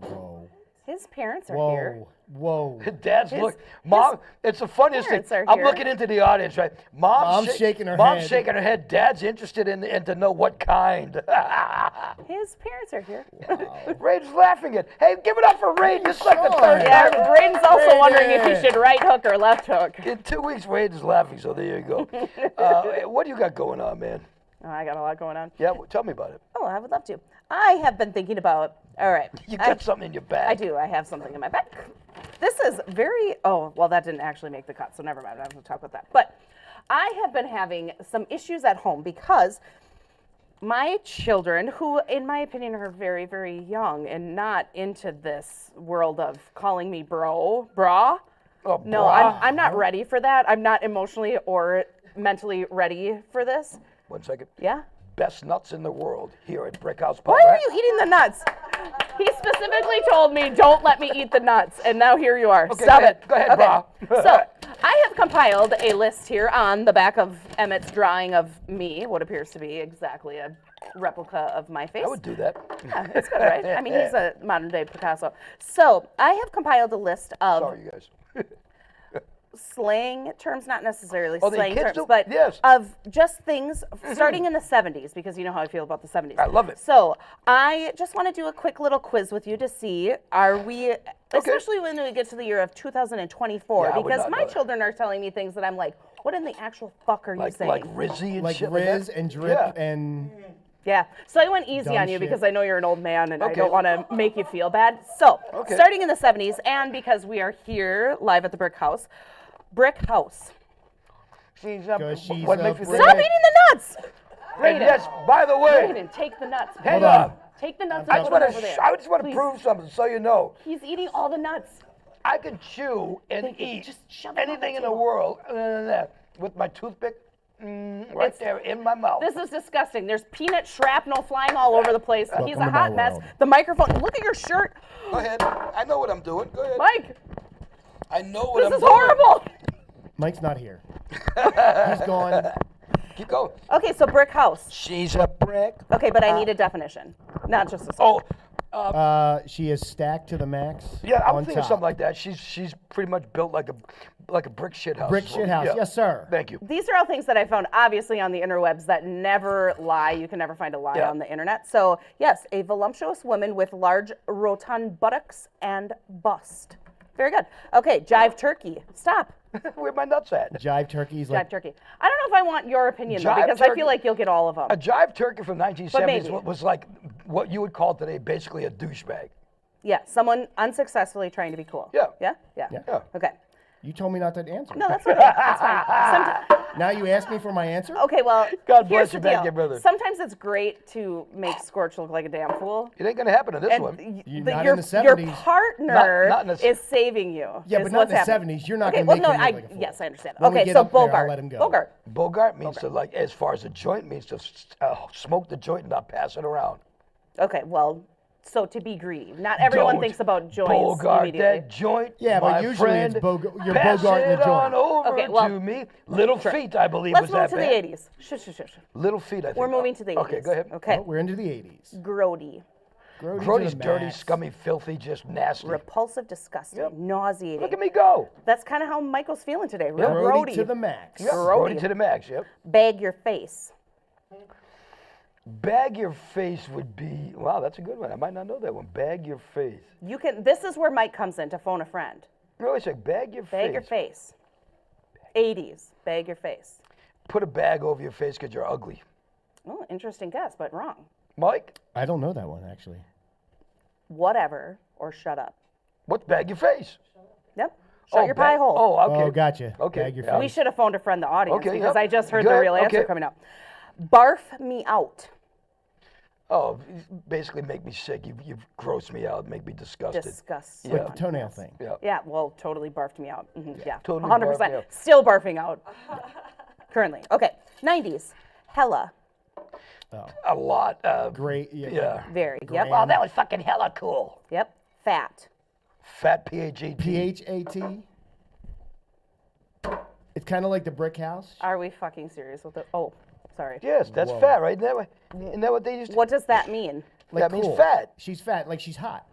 Whoa. His parents are here. Whoa. Dad's look, Mom. It's the funniest thing. parents are I'm here. looking into the audience, right? Mom's shaking her Mom's head. shaking her head. Dad's interested in to know what kind. His parents are here. Raiden's laughing at. Hey, give it up for Raiden. It's like the third Yeah, time. Raiden's also wondering if he Raiden. should right hook or left hook. In 2 weeks, Raiden's laughing. So there you go. What do you got going on, man? Oh, I got a lot going on. Yeah, tell me about it. Oh, I would love to. I have been thinking about. All right. You got something in your bag. I do. I have something in my bag. This is very. Oh, well, that didn't actually make the cut, so never mind. I don't have to talk about that. But I have been having some issues at home because my children, who in my opinion are very, very young and not into this world of calling me bra. Oh, No, bra. I'm not ready for that. I'm not emotionally or mentally ready for this. 1 second. Yeah? Best nuts in the world here at Brick House Pub. Why are you eating the nuts? He specifically told me, don't let me eat the nuts. And now here you are. Okay, Stop go ahead. it. Go ahead, okay. bra. So I have compiled a list here on the back of Emmett's drawing of me, what appears to be exactly a replica of my face. I would do that. Yeah, it's good, right? I mean, he's a modern day Picasso. So I have compiled a list of Sorry, you guys. slang terms, not necessarily Oh, the slang kids terms, do? but Yes. of just things starting in the 70s, because you know how I feel about the 70s. I love it. So I just want to do a quick little quiz with you to see, are we, especially when we get to the year of 2024, Yeah, I would because not my know that. children are telling me things that I'm like, what in the actual fuck are you saying? Like Rizzy and Like shit Riz like that? and Drip Yeah. and Yeah, so I went easy Dumb on you shit. because I know you're an old man and I Okay. don't want to make you feel bad. So, Okay. starting in the 70s, and because we are here live at the Brick House, She's she's what a makes me brick. think Stop eating the nuts! And yes, by the way, Raiden, take the nuts. hang please. on. Take the nuts I and just put want them over to there. I just want to Please. prove something so you know. He's eating all the nuts. I can chew and Thank you. eat Just shove it on the anything in the table. world with my toothpick right there in my mouth. This is disgusting. There's peanut shrapnel flying all over the place. He's Welcome a to my hot mess. world. The microphone. Look at your shirt, Go ahead. I know what I'm doing. Go ahead. Mike. I know what This I'm is doing. horrible. Mike's not here. He's gone. Keep going. Okay, so brick house. She's a brick. Okay, but I need a definition, not just a song. Oh, She is stacked to the max. yeah. I was on thinking top. something like that. She's pretty much built like a brick shit house. Brick shit house. Yeah. Yes, sir. Thank you. These are all things that I found obviously on the interwebs that never lie. You can never find a lie Yeah. on the internet. So, yes, a voluptuous woman with large rotund buttocks and bust. Very good. Okay, jive turkey. Stop. Where my nuts at? Jive turkeys. Like Jive turkey. I don't know if I want your opinion though, Jive because I turkey- feel like you'll get all of them. A jive turkey from 1970s maybe. was like what you would call today basically a douchebag. Yeah, someone unsuccessfully trying to be cool. Yeah. Yeah? Yeah. Yeah. Okay. you told me not to answer. No, that's okay. That's fine. Now you ask me for my answer. Okay, well, God here's bless you, the deal. back, brother. Sometimes it's great to make Scorch look like a damn fool. It ain't gonna happen in this And one. You're the- not your, in the your 70s. partner Not in the- is saving you. Yeah, is but not what's in the happening. 70s. You're not Okay, gonna well, make no, him look like a fool. yes, I understand that. When we Okay, get so up there, I'll Bogart. let him go. Bogart. Bogart means to like, as far as a joint means to smoke the joint and not pass it around. Okay, well, So to be greedy. Not everyone Don't thinks about joints Bogart immediately. that joint. Yeah, but my usually friend. it's you're Pass Bogarting it the on joint. over Okay, well, to me. Little Feet, I believe, Let's was move that to the band. 80s. Shush. Little Feet, I think. We're moving to the 80s. Okay, go ahead. Okay. Oh, we're into the 80s. Grody. Grody to Brody's the dirty, max. scummy, filthy, just nasty. Repulsive, disgusting, Yep. nauseating. Look at me go. That's kind of how Michael's feeling today. Yeah. Grody Grody. to the max. Yep. Brody. Brody to the max, yep. Bag your face. Bag your face would be, wow, that's a good one. I might not know that one. Bag your face. You can. This is where Mike comes in to phone a friend. No, wait a sec. Bag your face. Bag your face. 80s. Bag your face. Put a bag over your face because you're ugly. Oh, interesting guess, but wrong. Mike, I don't know that one, actually. Whatever or shut up. what's bag your face? Yep. Shut your pie hole. Oh, okay. Oh, gotcha. Okay, Bag your yeah. face. We should have phoned a friend, the audience, Okay, because yep. I just heard Go the ahead, real answer okay. coming up. Barf me out. Oh, basically make me sick. You've grossed me out, make me disgusted. Disgusting. Yeah. Like the toenail thing. Yeah. Yeah, well, totally barfed me out. Yeah, Totally 100%. barfed you out. Still barfing out. Currently. Okay, 90s. Hella. A lot. Great. Yeah. Very. Yep. Grand. Wow, that was fucking hella cool. Yep. Fat. Fat PHG. PHAT. It's kind of like the brick house. Are we fucking serious with it? Oh, sorry. Yes, that's Whoa. fat, right? Isn't that what they used to What does that mean? Like that means cool. fat. She's fat, like she's hot.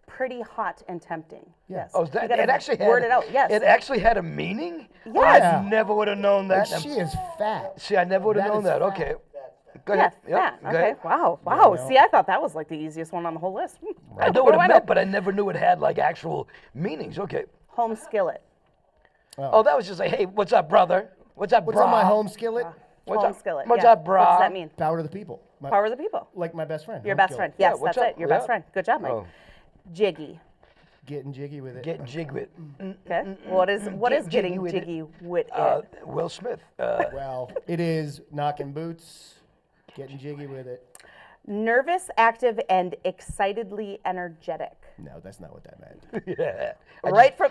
Pretty hot and tempting. Yes. Oh, is that, You gotta it actually had, word it out, yes. It actually had a meaning? Yes. I never would have known Like that. she is fat. See, I never would have That known is that. fat. Okay. Go Yeah, ahead. fat. Yep, go Okay. ahead. Wow. Wow. no. See, I thought that was like the easiest one on the whole list. I know what it meant, but I never knew it had like actual meanings. Okay. Home skillet. Oh, that was just like, hey, what's up, brother? What's up, What's brah? on my home skillet? What's Home up? skillet. What's yeah. up, brah? What does that mean? Power to the people. Power of the people. Like my best friend. Your home best skillet. friend. Yes, what's that's up? it. Your Yeah. best friend. Good job, Mike. Oh. Jiggy. Getting jiggy with it. Getting jig with. Okay. What is Get getting jiggy with it. jiggy with it? Will Smith. Well, it is knocking boots, getting jiggy with it. Nervous, active, and excitedly energetic. No, that's not what that meant. Yeah.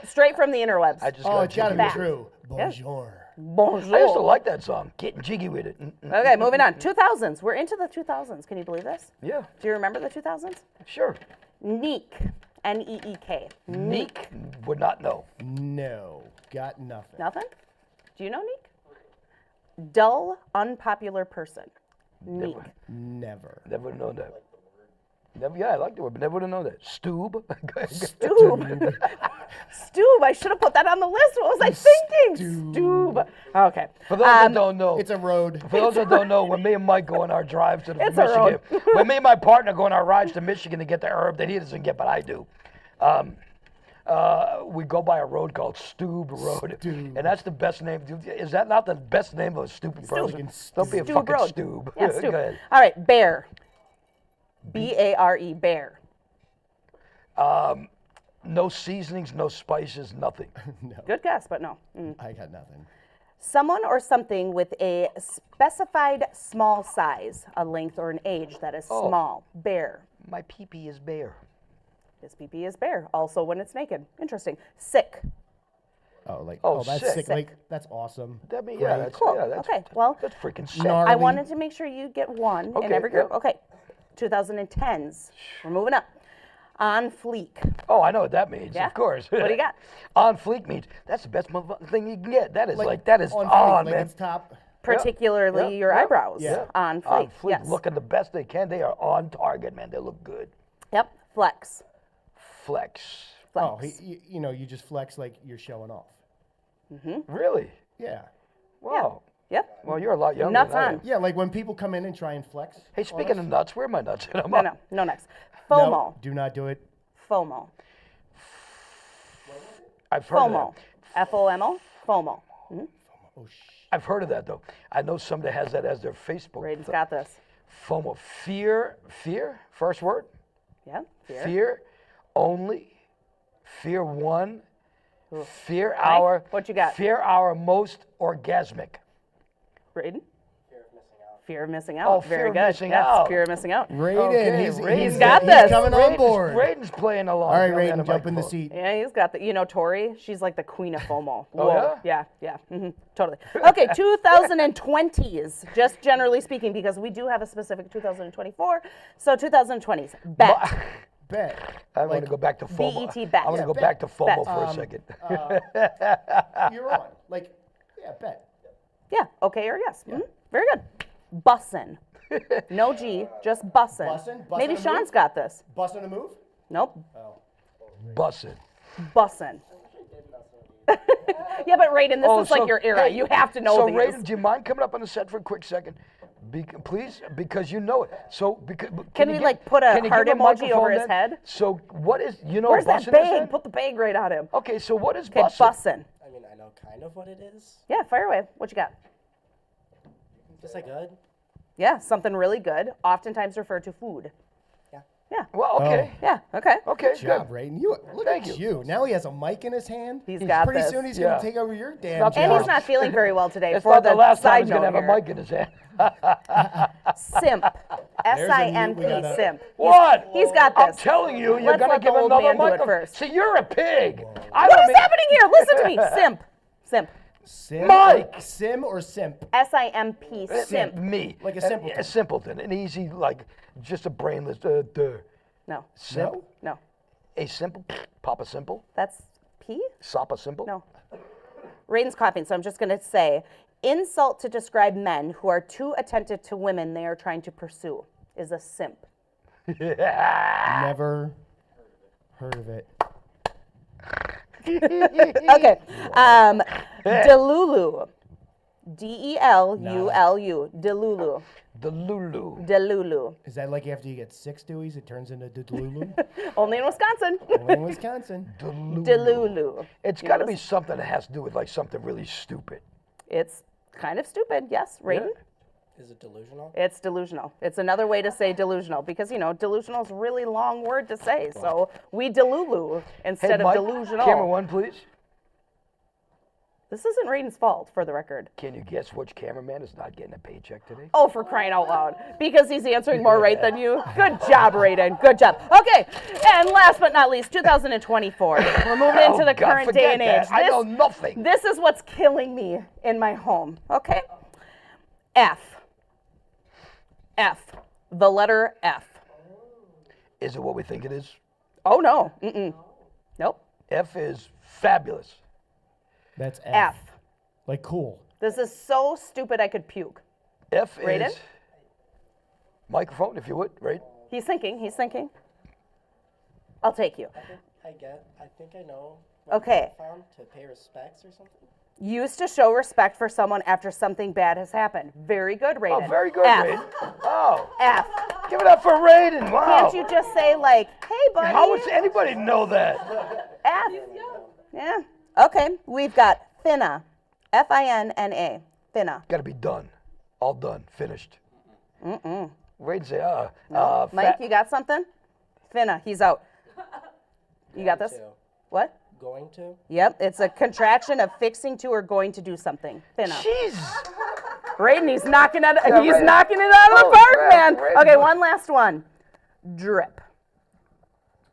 Straight from the interwebs. I just Oh, got it's got to jiggy be with it. true. Bonjour. Bonjour. I used to like that song. Getting jiggy with it. Okay, moving on. 2000s. We're into the 2000s. Can you believe this? Yeah, Do you remember the 2000s? sure. Neek. N-E-E-K. Neek would not know. No, got nothing. Nothing? Do you know Neek? Dull, unpopular person. Neek. Never. Never would have known that. Never, yeah, I like the word, but never would have known that. Stoob. Stoob. Stoob. I should have put that on the list. What was I thinking? Stoob. Okay. For those that don't know, It's a road. for those that don't know, when me and Mike go on our drives to It's a Michigan, when me and my partner go on our rides to Michigan to get the herb that he doesn't get, but I do, we go by a road called Stoob Road. Stoob. And that's the best name. Is that not the best name of a stupid person? Stoob. Don't be a Stoob fucking Road. Stoob. Yeah, Go Stoob. ahead. All right, bear. B-A-R-E, bear. No seasonings, no spices, nothing. Good guess, but no. I got nothing. Someone or something with a specified small size, a length or an age that is small. Bear. My pee-pee is bare. His pee-pee is bare, also when it's naked. Interesting. Sick. Oh, like Oh, that's sick. sick. Like that's awesome. That mean, Great. yeah, that's, Cool. yeah, that's, Okay, well, that's freaking sick. Gnarly. I wanted to make sure you get one in Okay, every group. yeah. Okay, 2010s. We're moving up. On fleek. Oh, I know what that means, Yeah? of course. What do you got? On fleek means that's the best motherfucking thing you can get. That is that is on on, fleek, like man. it's top. Particularly Yeah, your yeah, eyebrows. yeah. On fleek. On fleek, Yes. looking the best they can. They are on target, man. They look good. Yep. Flex. Flex. Flex. Oh, you know, you just flex like you're showing off. Really? Yeah. Wow. Yep. Well, you're a lot younger Nuts than I on. am. Yeah, like when people come in and try and flex. Hey, speaking of nuts, where are my nuts? No next. No, FOMO. do not do it. FOMO. I've heard of FOMO. that. F-O-M-O. FOMO. Oh, I've heard of that though. I know somebody has that as their Facebook. Braden's got this. FOMO. Fear. First word. Yeah. Fear. Fear only. Fear one. Fear our. what you got? Fear our most orgasmic. Braden. Fear of missing out. Oh, Very fear of good. missing Yes, out. fear of missing out. Raiden, Okay, he's Raiden's got this. coming on board. Raiden's playing along. All right, He's on Raiden, the jump in the microphone. seat. Yeah, he's got the. You know, Tori. She's like the queen of FOMO. Oh, yeah, totally. Okay, 2020s. Just generally speaking, because we do have a specific 2024. So 2020s. Bet. Bet. I want to go back to FOMO. BET bet. I want to go bet. back to FOMO Bet. for a second. You're on. Like, yeah, bet. Yeah. Okay or yes. Mhm. Very good. Bussin'. No G, just bussin'. Bussin'? Bussin' Maybe a Sean's move? got this. Busting a move? Nope. Bussin'. Bussin'. Yeah, but Raiden, this is like your era. hey, You have to know So these. Raiden, do you mind coming up on the set for a quick second? Please, because you know it. So because Can we, like, put a heart emoji over his head? So what is Where's that bussin' is bag? then? Put the bag right on him. Okay, so what is Okay, bussin'? bussin'. I mean, I know kind of what it is. Yeah, fire away. What you got? Just like good. Yeah, something really good. Oftentimes referred to food. Yeah. Yeah. Well, okay, Yeah. Okay. okay, Good job, good. Raiden. Look Thank at you. you. Now he has a mic in his hand. He's got Pretty this. soon he's Yeah. going to take over your damn not job. And he's not feeling very well today. It's for not the last time side he's gonna note have a here. mic in his hand. Simp. S-I-M-P. we gotta- Simp. What? He's got I'm this. telling you, you're Let's gonna let the give old another man do it microphone. first. See, you're a pig. What is happening here? Listen to me. Simp. Simp. Sim Mike! Sim or simp? S-I-M-P. Simp. Me. Like a simpleton. A simpleton. An easy, like, just a brainless, No. simp. No. A simple, Papa Simple, That's P? Sapa Simple. No. Raiden's coughing, so I'm just going to say insult to describe men who are too attentive to women they are trying to pursue is a simp. Never heard of it. Okay. Delulu. D-E-L-U-L-U. Delulu. The Lulu. Delulu. Is that like after you get 6 Deweys, it turns into Delulu? Only in Wisconsin. Only in Wisconsin. Delulu. It's got to be something that has to do with like something really stupid. It's kind of stupid, yes, Raiden? Is it delusional? It's delusional. It's another way to say delusional because, you know, delusional is a really long word to say. So we delulu instead Hey, Mike, of delusional. Camera one, please. This isn't Raiden's fault, for the record. Can you guess which cameraman is not getting a paycheck today? Oh, for crying out loud. Because he's answering more right than you. Good job, Raiden. Good job. Okay, and last but not least, 2024. We're moving into the God, current day forget and that. age. I know nothing. This is what's killing me in my home, okay? F. F. The letter F. Is it what we think it is? Oh, no. Mm-mm. Nope. F is fabulous. That's F. Like cool. This is so stupid I could puke. F Raiden? is microphone, if you would, right? He's thinking. He's thinking. I'll take you. I think I know. What Okay. I found to pay respects or something. Used to show respect for someone after something bad has happened. Very good, Raiden. Oh, very good, F. Raiden. Oh, F. give it up for Raiden. Wow. Can't you just say like, hey, buddy? How would anybody know that? F. Yeah. Okay. We've got Finna. F-I-N-N-A. Finna. Got to be done. All done. Finished. Raiden say, Mike, you got something? Finna. He's out. You got this? To. What? Going to? Yep. It's a contraction of fixing to or going to do something. Finna. Jeez. Raiden, he's knocking it. Yeah, He's Raiden. knocking it out of the Oh, park, crap, man. Raiden. Okay, one last one. Drip.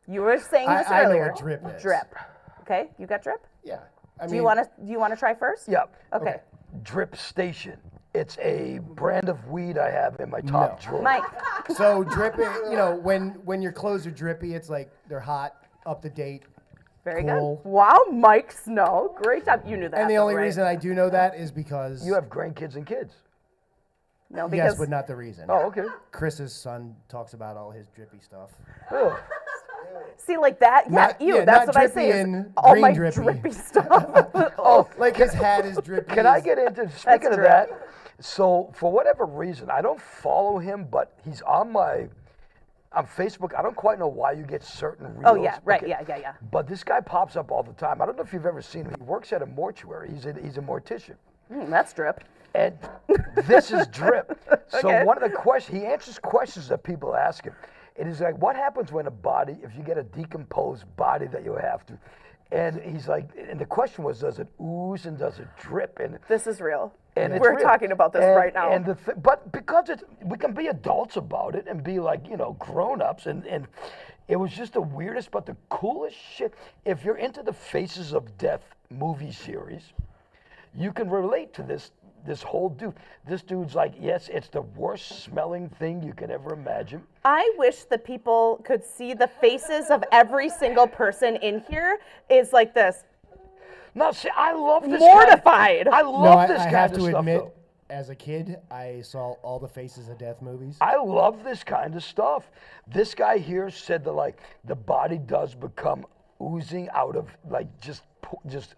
You were saying this I know earlier. what drip is. Drip. Okay, you got drip? Yeah. I mean, Do you want to try first? Yep. Okay. Drip Station. It's a brand of weed I have in my top drawer. Mike. So drippy, you know, when your clothes are drippy, it's like they're hot, up to date. Very Cool. good. Wow, Mike Snow. Great job. You knew that. And the though, only right? reason I do know that is because You have grandkids and kids. No, because yes, but not the reason. Oh, okay. Chris's son talks about all his drippy stuff. Oh. see like that. Yeah, Not- you. yeah, That's not what I say. drippy Is and all green my drippy. drippy stuff. Oh, Like his hat is drippy. can I get into, speaking of drip. that, so for whatever reason, I don't follow him, but he's on Facebook. I don't quite know why you get certain reels. Oh yeah, right. Okay. Yeah. But this guy pops up all the time. I don't know if you've ever seen him. He works at a mortuary. He's a mortician. That's drip. And this is drip. So Okay. one of the questions, he answers questions that people ask him. It is like, what happens when a body, if you get a decomposed body that you have to, And he's like, and the question was, does it ooze and does it drip? And This is real. and it's We're real. talking about this And- right now. And but because we can be adults about it and be like, grown-ups, and it was just the weirdest but the coolest shit. If you're into the Faces of Death movie series, you can relate to this whole dude. This dude's like, yes, it's the worst smelling thing you can ever imagine. I wish that people could see the faces of every single person in here is like this. No, see, I love this Mortified. I No, love this I kind have of to stuff, admit, though. as a kid, I saw all the Faces of Death movies. I love this kind of stuff. This guy here said that like the body does become oozing out of like just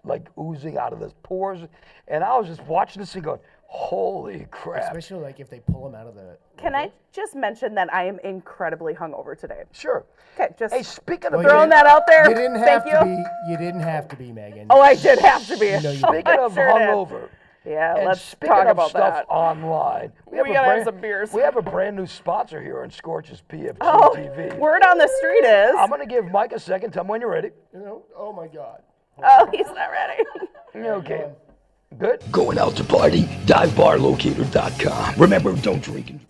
like oozing out of the pores, and I was just watching this and going, holy crap. Especially like if they pull them out of the. Can I just mention that I am incredibly hungover today? Sure. Okay, just Hey, speaking of throwing that out there. You didn't Thank have you. to be. You didn't have to be, Megan. Oh, I did have to be. You know you speaking I of sure did. hungover. Yeah, And let's speaking talk of about stuff that. online, We gotta have some beers. We have a brand new sponsor here on Scorch's PFG-TV. Oh, word on the street is. I'm gonna give Mike a second. Tell him when you're ready. Oh my God. Oh, he's not ready. Okay. Good. Going out to party. DiveBarLocator.com. Remember, don't drink and.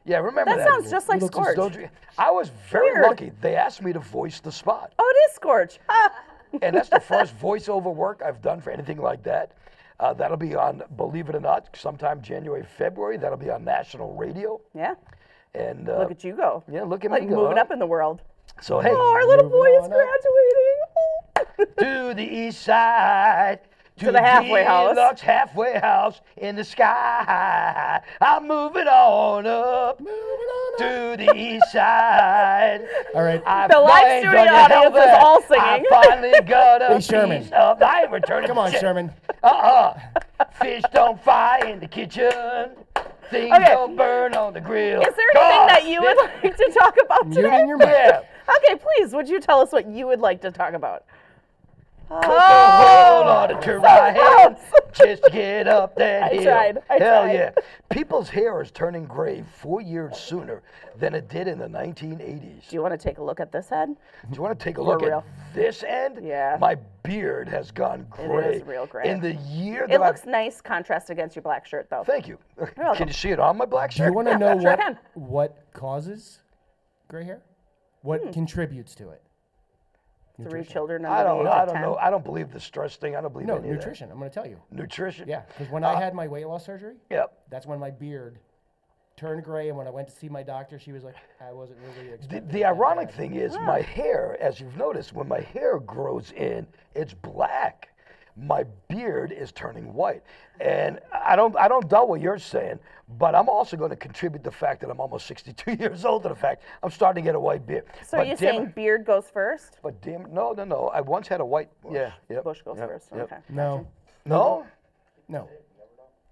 Yeah, remember that. That sounds just like Scorch. Don't drink. I was very Weird. lucky. They asked me to voice the spot. Oh, it is Scorch. Ah. And that's the first voiceover work I've done for anything like that. That'll be on, believe it or not, sometime January, February. That'll be on national radio. Yeah, And look at you go. yeah, look at Like me go. moving up in the world. So hey, Oh, our little boy is on up. graduating. to the east side, To the halfway house. deluxe halfway house in the sky. I'm moving on up to the east side. All right. The live studio audience is all singing. I finally got a Hey, Sherman. piece of. I ain't returning. Come on, shit. Sherman. Fish don't fry in the kitchen. Things Okay. don't burn on the grill. Is there anything that you would like to talk about today? Muting your mic. Yeah. Okay, please, would you tell us what you would like to talk about? Hold on to right hand gross. just to get up that I hill. tried, I Hell tried. yeah. People's hair is turning gray 4 years sooner than it did in the 1980s. Do you want to take a look at this head? Do you want to take a For look real. at this end? Yeah. My beard has gone gray. is real gray. In the year that It I've... looks nice contrast against your black shirt, though. Thank you. welcome. Can you see it on my black Do shirt? you want to know sure can. what causes gray hair? What contributes to it? 3 children I under the don't, age I of don't 10. know. I don't believe the stress thing. I don't believe No, any of nutrition. I'm going to tell you. that. Nutrition? Yeah, because when I had my weight loss surgery, Yep. that's when my beard turned gray, and when I went to see my doctor, she was like, I wasn't really expecting The it that ironic bad." thing is my hair, as you've noticed, when my hair grows in, it's black. My beard is turning white. And I don't doubt what you're saying, but I'm also going to contribute the fact that I'm almost 62 years old to the fact I'm starting to get a white beard. So but are you damn saying it- beard goes first? But damn it, no. I once had a white, yeah. Yep, Bush goes yep, first. yep. Okay. No, No? no.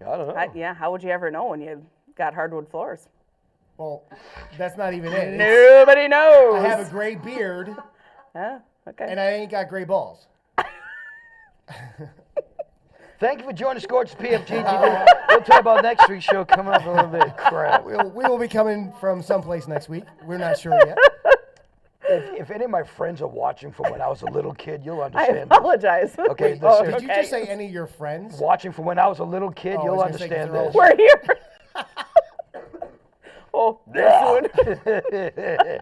I don't know. Yeah, how would you ever know when you got hardwood floors? Well, that's not even it. It's- Nobody knows. I have a gray beard, Yeah, okay. and I ain't got gray balls. Thank you for joining Scorch's PFG-TV. We'll talk about next week's show coming up in a little bit. Crap. We will be coming from someplace next week. We're not sure yet. If any of my friends are watching from when I was a little kid, you'll I understand this. apologize. Okay, Oh, listen. Did you just say any of your friends? Watching from when I was a little kid, Oh, I you'll was gonna say, 'cause understand they're all this. We're here. Oh, this one.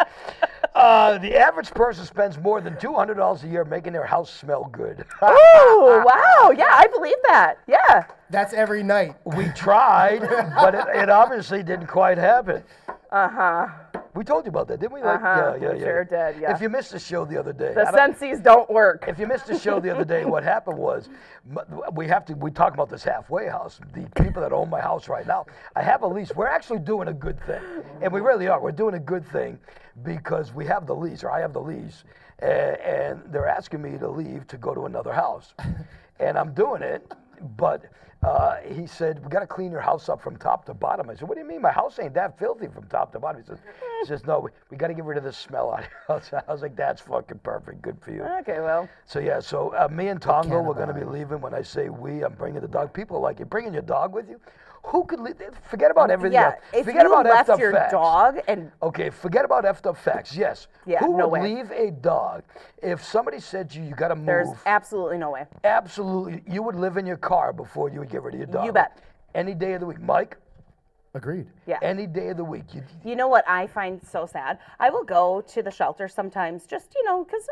The average person spends more than $200 a year making their house smell good. Ooh, wow. Yeah, I believe that. Yeah. That's every night. We tried, but it obviously didn't quite happen. Uh-huh. We told you about that, didn't we? Uh-huh. We sure did, yeah. If you missed the show the other day, The I don't- senses don't work. if you missed the show the other day, what happened was we talk about this halfway house. The people that own my house right now, I have a lease. We're actually doing a good thing, and we really are. We're doing a good thing because we have the lease, or I have the lease, and they're asking me to leave to go to another house, and I'm doing it, but. He said, we got to clean your house up from top to bottom. I said, what do you mean? My house ain't that filthy from top to bottom. He said, She says, no, we got to get rid of the smell out here. I was like, that's fucking perfect. Good for you. Okay, well. So, yeah, me and Tongo, we're going to be leaving. When I say we, I'm bringing the dog. People are like, you're bringing your dog with you? Who could leave? Forget about everything Yeah, else. if Forget you about left effed up your facts. dog and... Okay, forget about effed up facts. Yes. Yeah, Who no would way. leave a dog if somebody said to you got to move? There's absolutely no way. Absolutely. You would live in your car before you would get rid of your dog. You bet. Any day of the week. Mike? Agreed. Yeah. Any day of the week. You know what I find so sad? I will go to the shelter sometimes just, because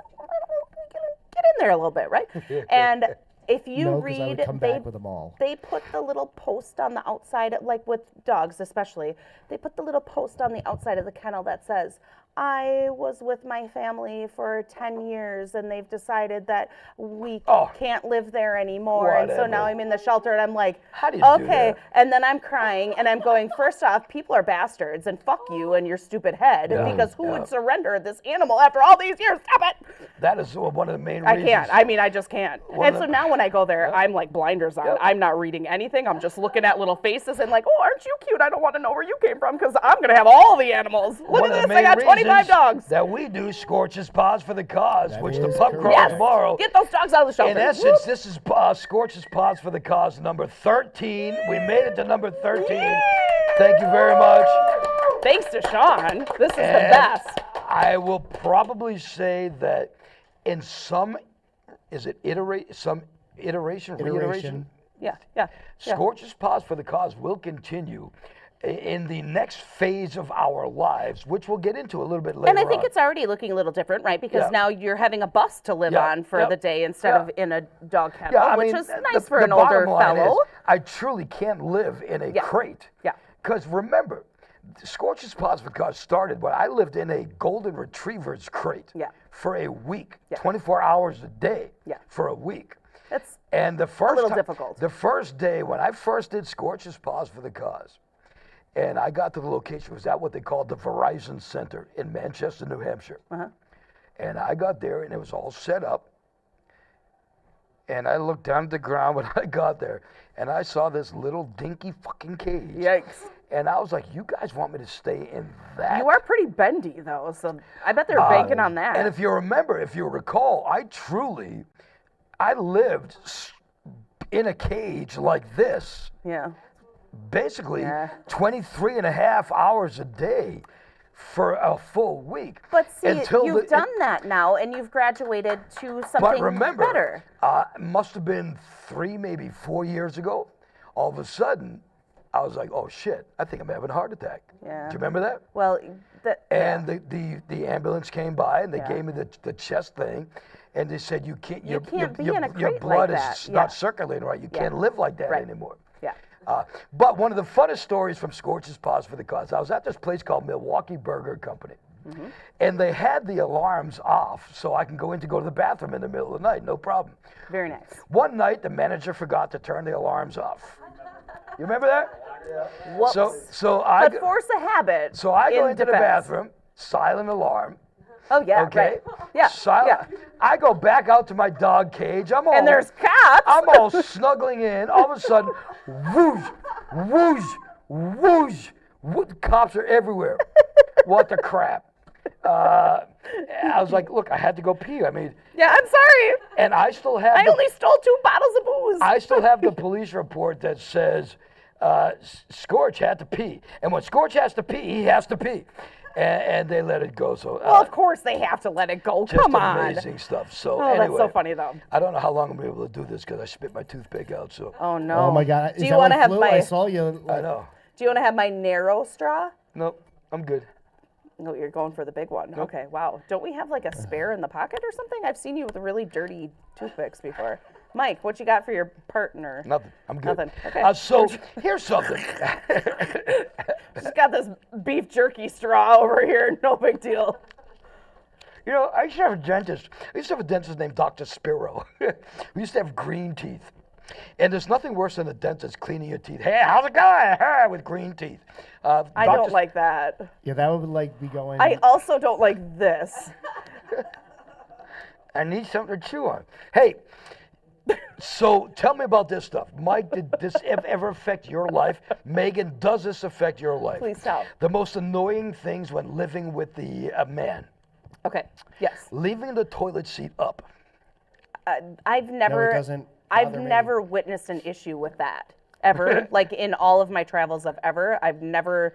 get in there a little bit, right? And if you No, 'cause I would read, come back with them all. they put the little post on the outside, like with dogs especially, they put the little post on the outside of the kennel that says, I was with my family for 10 years and they've decided that we can't live there anymore. And so now Whatever. I'm in the shelter and I'm like, How do you do okay. that? And then I'm crying and I'm going, first off, people are bastards and fuck you and your stupid head because who would surrender this animal after all these years? Stop it. That is one of the main I reasons. can't. I mean, I just can't. And so the- now when I go there, I'm like blinders on. I'm not reading anything. I'm just looking at little faces and like, oh, aren't you cute? I don't want to know where you came from because I'm going to have all the animals. Look One at of the this. I main got 25 reasons dogs. that we do Scorch's Paws for the Cause, That which the is pup correct. crawls Yes. tomorrow. Get those dogs out of the shelter. In essence, this is Scorch's Paws for the Cause number 13. We made it to number 13. Thank you very much. Thanks to Sean. This is the And best. I will probably say that in some, reiteration? Yeah. Scorch's Paws for the Cause will continue in the next phase of our lives, which we'll get into a little bit later And I think on. it's already looking a little different, right? Because Yeah. now you're having a bus to live Yeah. on for Yep. the day instead Yeah. of in a dog kennel, which is nice for the an older bottom line fellow. Is, I truly can't live in a crate. Yeah. Because remember, Scorch's Paws for the Cause started when I lived in a golden retriever's crate for a week, 24 hours a day for a week. It's And the first little time- difficult. The first day when I first did Scorch's Paws for the Cause, and I got to the location, it was at what they called the Verizon Center in Manchester, New Hampshire. And I got there and it was all set up. And I looked down at the ground when I got there and I saw this little dinky fucking cage. Yikes. And I was like, you guys want me to stay in that? You are pretty bendy though, so I bet they're banking on that. And if you recall, I lived in a cage like this, yeah. basically 23 and a half hours a day for a full week. But see, until you've done that now, and you've graduated to something But remember, better. it must have been 3, maybe 4 years ago. All of a sudden, I was like, oh shit, I think I'm having a heart attack. Yeah. Do you remember that? Well, And the ambulance came by and they gave me the chest thing, and they said you can't You can't be in a your crate blood like is that. not circulating right. You can't live like that Right. anymore. Yeah. But one of the funnest stories from Scorch's Paws for the Cause, I was at this place called Milwaukee Burger Company, and they had the alarms off so I can go in to go to the bathroom in the middle of the night, no problem. Very nice. One night, the manager forgot to turn the alarms off. You remember that? Whoops. So I but force a habit. So I go in into the defense. bathroom, silent alarm. Oh yeah. Okay. Right. Yeah. Silent. Yeah. I go back out to my dog cage. And there's cops. I'm all snuggling in. All of a sudden, whoosh, whoosh, whoosh. Cops are everywhere. What the crap? I was like, look, I had to go pee. I mean, Yeah, I'm sorry. and I still have. I only stole 2 bottles of booze. I still have the police report that says Scorch had to pee, and when Scorch has to pee, he has to pee, and they let it go. So well, of course they have to let it go. just Come on. amazing stuff. So Oh, anyway, that's so funny though. I don't know how long I'm gonna be able to do this because I spit my toothpick out. So Oh no. Oh my God! Do Is you that want to what have flu? my? I saw you. I know. Do you want to have my narrow straw? Nope, I'm good. No, you're going for the big one. Okay, wow. Don't we have like a spare in the pocket or something? I've seen you with really dirty toothpicks before. Mike, what you got for your partner? Nothing. I'm good. Nothing. Okay. So here's something. Just got this beef jerky straw over here. No big deal. You know, I used to have a dentist. I used to have a dentist named Dr. Spiro. We used to have green teeth. And there's nothing worse than a dentist cleaning your teeth. Hey, how's it going? With green teeth. I don't like that. Yeah, that would like be going. I also don't like this. I need something to chew on. Hey, So tell me about this stuff. Mike, did this ever affect your life? Megan, does this affect your life? Please tell. The most annoying things when living with the man. Okay. Yes. Leaving the toilet seat up. I've never. doesn't I've bother me. never witnessed an issue with that ever. Like in all of my travels I've never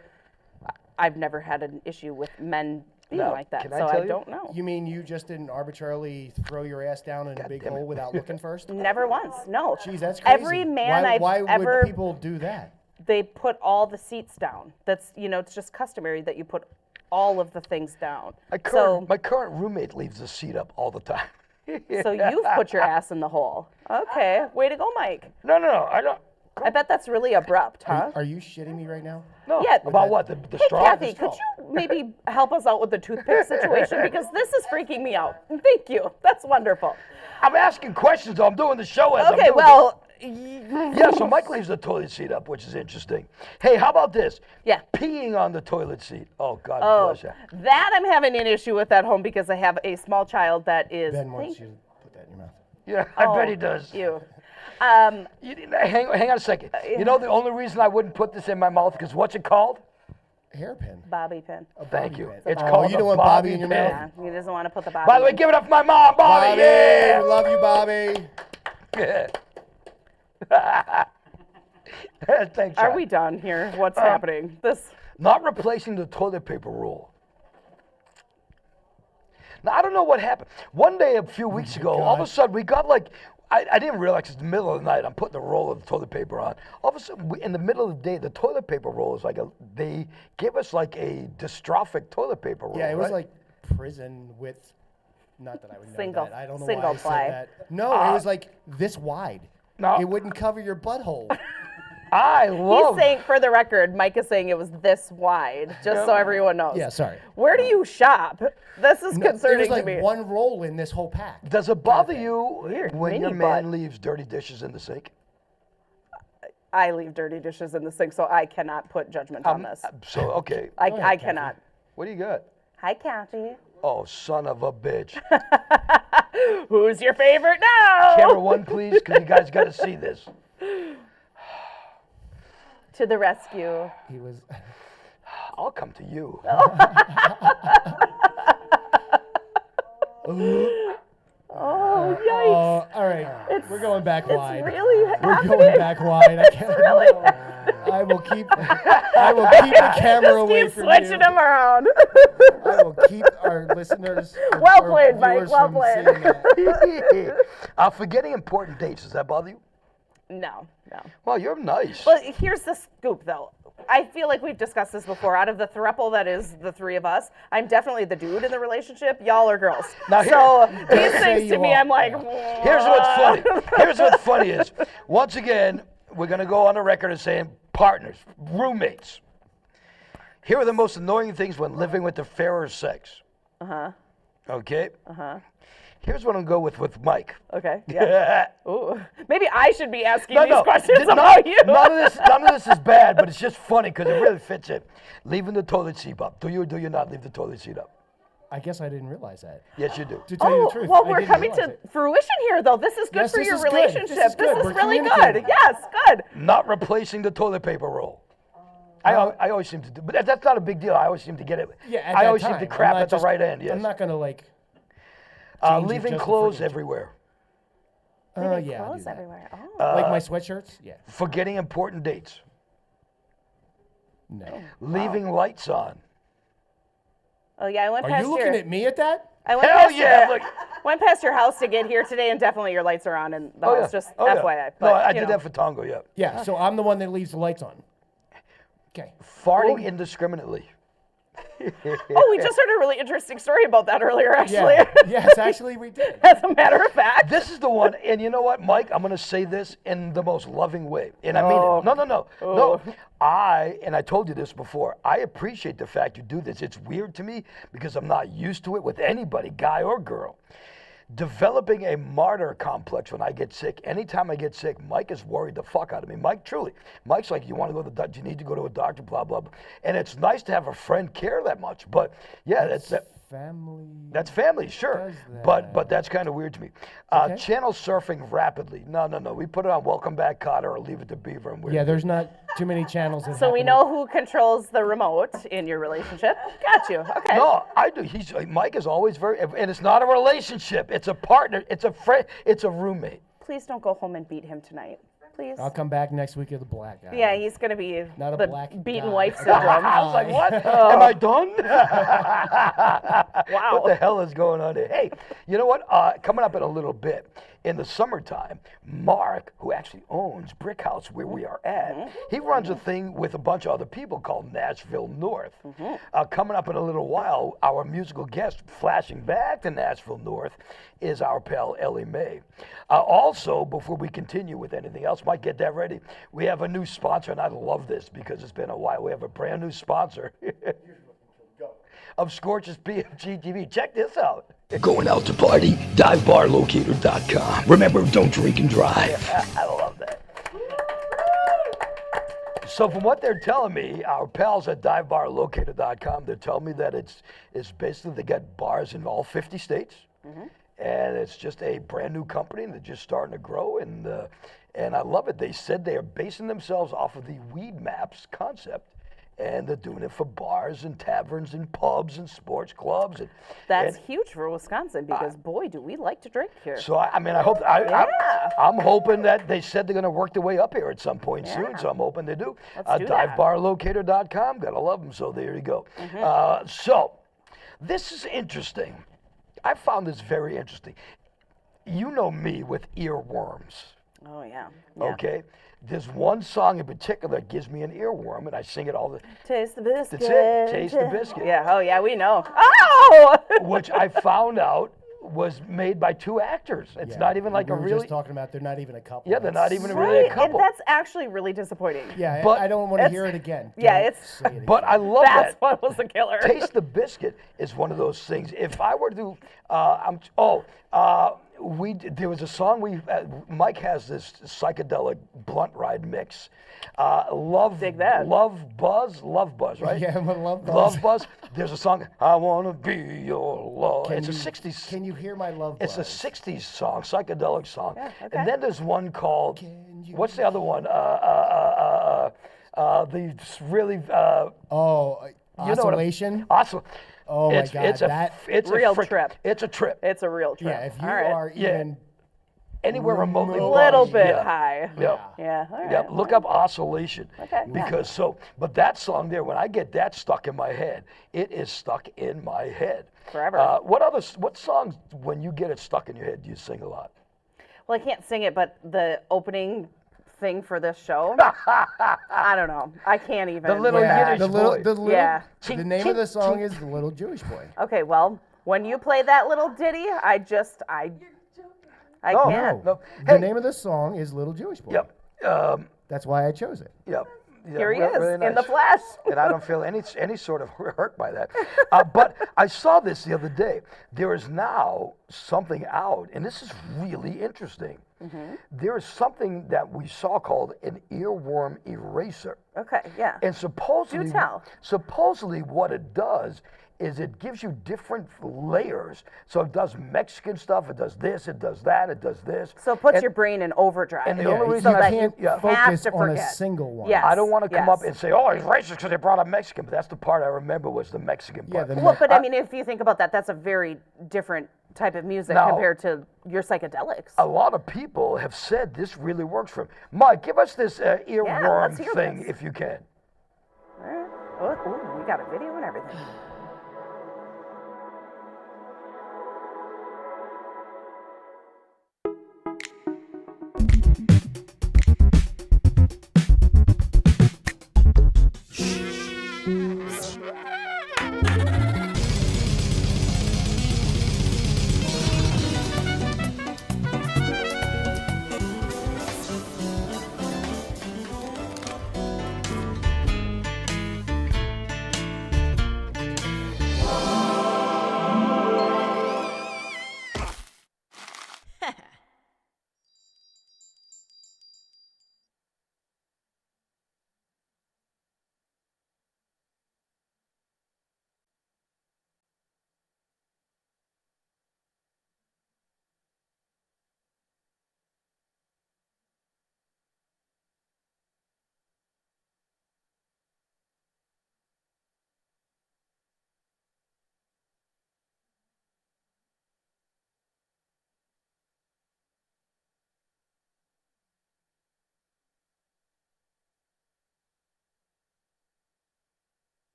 had an issue with men being Now, like that. can I So tell I you? don't know. You mean you just didn't arbitrarily throw your ass down in a big damn it. hole without looking first? Never once. No. Jeez, that's crazy. Every man why I've ever. would people do that? They put all the seats down. That's it's just customary that you put all of the things down. My So current roommate leaves the seat up all the time. so you've put your ass in the hole. Okay. Way to go, Mike. No, I don't. I bet that's really abrupt, huh? Are you shitting me right now? No. Yeah. About what? The Hey, straw? Kathy, could you maybe help us out with the toothpick situation? Because this is freaking me out. Thank you. That's wonderful. I'm asking questions. I'm doing the show as I'm Okay, doing well, it. Yeah, so Mike leaves the toilet seat up, which is interesting. Hey, how about this? Yeah. Peeing on the toilet seat. Oh, God bless you. that I'm having an issue with at home because I have a small child that is. Ben wants you to put that in your mouth. Yeah, I bet he does. You. Hang on a second. You know the only reason I wouldn't put this in my mouth, because what's it called? Hairpin. Bobby pin. Thank you. pin. It's Oh, called you a don't want Bobby bobby in your pin. mouth? Yeah, he doesn't want to put the Bobby. By the way, in. give it up for my mom, Bobby. Bobby, Yeah. we love you, Bobby. Thanks. Are John. we done here? What's happening? This. Not replacing the toilet paper roll. Now, I don't know what happened. One day a few weeks ago, all of a sudden we got like, I didn't realize it's the middle of the night. I'm putting a roll of toilet paper on. All of a sudden, in the middle of the day, the toilet paper roll is like they give us like a dystrophic toilet paper roll. Yeah, it was right? like prison with, not that I would know Single- that. I don't know single why I ply. said that. No, it was like this wide. No. It wouldn't cover your butthole. I love. He's saying, for the record, Mike is saying it was this wide, just so everyone knows. Yeah, sorry. Where do you shop? This is No, concerning it was like to me. one roll in this whole pack. Does it bother you Weird, when your mini man butt. leaves dirty dishes in the sink? I leave dirty dishes in the sink, so I cannot put judgment on this. So okay, I cannot. what do you got? Hi, Kathy. Oh, son of a bitch. Who's your favorite now? Camera one, please, because you guys got to see this. To the rescue. He was. I'll come to you. Oh, yikes. Oh, all right. We're going back wide. It's really We're happening. going back wide. I can't. I will keep the camera away Keep from switching you. them around. I will keep our listeners. Well our played, Mike, viewers well from played. seeing that. Forgetting important dates. Does that bother you? No. Well, you're nice. But here's the scoop, though. I feel like we've discussed this before. Out of the throuple that is the three of us, I'm definitely the dude in the relationship. Y'all are girls. Now here- So these Say things to you me, are. I'm like, Here's what's funny. Here's what's funny is, once again, we're going to go on the record as saying partners, roommates. Here are the most annoying things when living with the fairer sex. Okay? Here's what I'm going to go with Mike. Okay, yeah. Ooh. Maybe I should be asking these No, questions none- about you. None of this is bad, but it's just funny because it really fits it. Leaving the toilet seat up. Do you or do you not leave the toilet seat up? I guess I didn't realize that. Yes, you do. To tell you Oh, the truth, well, I we're didn't coming realize to it. fruition here, though. This is good Yes, for this your is good. relationship. This is good. We're really good. communicating. Yes, good. Not replacing the toilet paper roll. I always seem to do, but that's not a big deal. I always seem to get it. Yeah, at I that always time. seem to I'm crap not at the just- right end. Yes. I'm not gonna like. change it Leaving just for clothes friggin' everywhere. Leaving Yeah, I'll do clothes that. everywhere. Oh. Like my sweatshirts. Yeah. Forgetting important dates. No. Leaving lights on. Oh, yeah, I went Are past you looking at me at that? I went Hell past yeah, your, look. went past your house to get here today, and definitely your lights are on in the house. Just Oh, yeah. FYI. No, But, I you did know. that for Tongo, yeah. Yeah. So I'm the one that leaves the lights on. Okay. Farting indiscriminately. Oh, we just heard a really interesting story about that earlier, actually. Yeah. Yes, actually we did. As a matter of fact. This is the one, and you know what, Mike? I'm going to say this in the most loving way, and I mean it. No. I told you this before, I appreciate the fact you do this. It's weird to me because I'm not used to it with anybody, guy or girl. Developing a martyr complex when I get sick. Anytime I get sick, Mike is worried the fuck out of me. Mike's like, you want to go to the doctor? You need to go to a doctor, blah, blah, blah. And it's nice to have a friend care that much. But yeah, that's family. That's family, sure. Does But that. that's kind of weird to me. Okay. Channel surfing rapidly. No. We put it on Welcome Back, Cotter, or Leave It to Beaver. And we're Yeah, there's not too many channels. That So we happen. know who controls the remote in your relationship. Got you. Okay. No, I do. Mike is always very, and it's not a relationship. It's a partner. It's a friend. It's a roommate. Please don't go home and beat him tonight. Please. I'll come back next week as a black guy. Yeah, he's going to be Not a the black beaten guy. wife A syndrome. I was like, what? Am I done? Wow. What the hell is going on here? Hey, you know what? Coming up in a little bit, in the summertime, Mark, who actually owns Brick House where we are at, he runs a thing with a bunch of other people called Nashville North. Coming up in a little while, our musical guest flashing back to Nashville North is our pal Ellie Mae. Also, before we continue with anything else, Mike, get that ready. We have a new sponsor, and I love this because it's been a while. We have a brand new sponsor of Scorch's PFG-TV. Check this out. Going out to party? DiveBarLocator.com. Remember, don't drink and drive. I love that. So from what they're telling me, our pals at DiveBarLocator.com, they're telling me that it's basically they got bars in all 50 states, and it's just a brand new company, and they're just starting to grow, and I love it. They said they are basing themselves off of the Weed Maps concept, and they're doing it for bars and taverns and pubs and sports clubs. That's and, huge for Wisconsin because, boy, do we like to drink here. So I mean, I hope I'm hoping that they said they're going to work their way up here at some point soon. So I'm hoping they do. Let's do that. DiveBarLocator.com. Gotta love them. So there you go. So this is interesting. I found this very interesting. You know me with earworms. Oh, yeah. Okay. There's one song in particular that gives me an earworm, and I sing it all the. Taste the biscuit. That's it. Taste the biscuit. Yeah. Oh, yeah. We know. Oh! Which I found out was made by two actors. It's Yeah, not even like we a were really. just talking about they're not even a couple. Yeah, they're not even That's- really a Right, couple. and that's actually really disappointing. Yeah, But I don't want to hear it again. Yeah, Don't it's- say it But again. I love That's that. what was the killer. Taste the Biscuit is one of those things. If I were to, there was a song Mike has this psychedelic blunt ride mix. Dig that. Love Buzz, right? Yeah, I'm a Love Buzz. Love Buzz. There's a song, I Wanna Be Your Love. It's a 60s. Can you hear my love? It's a buzz? 60s song, psychedelic song. Yeah, okay. And then there's one called, what's the other one? The really, Oh, you know what oscillation. Oh my God, it's Real trip. It's a trip. It's a real trip. Yeah, if you All right. are Yeah. even Anywhere remotely a Little little buzzed, bit yeah. high. Yep. Yeah. All right. Yep. Look up oscillation. Okay, yeah. Because but that song there, when I get that stuck in my head, it is stuck in my head. Forever. What songs, when you get it stuck in your head, do you sing a lot? Well, I can't sing it, but the opening thing for this show, I don't know. I can't even. The little Yiddish the boy. little, Yeah. The name of the song is The Little Jewish Boy. Okay, well, when you play that little ditty, I No, can't. no. The Hey, name of the song is Little Jewish Boy. Yep. That's why I chose it. Yep. Yeah, Here he is really in the nice. flesh. And I don't feel any sort of hurt by that. But I saw this the other day. There is now something out, and this is really interesting. There is something that we saw called an earworm eraser. Okay, yeah. And supposedly, Do tell. supposedly what it does is it gives you different layers. So it does Mexican stuff, it does this, it does that, it does this. So it puts And your brain in overdrive. and the Yeah, only you reason I can't yeah. have focus to on a forget. single one. Yes. I don't want to come up yes. and say, oh, he's racist because they brought up Mexican, but that's the part I remember was the Mexican Yeah, part. the Well, but I mean, if you think about that, that's a very different type of music Now- compared to your psychedelics. A lot of people have said this really works for him. Mike, give us this earworm let's hear thing this. if you can. All right. Oh, ooh, we got a video and everything.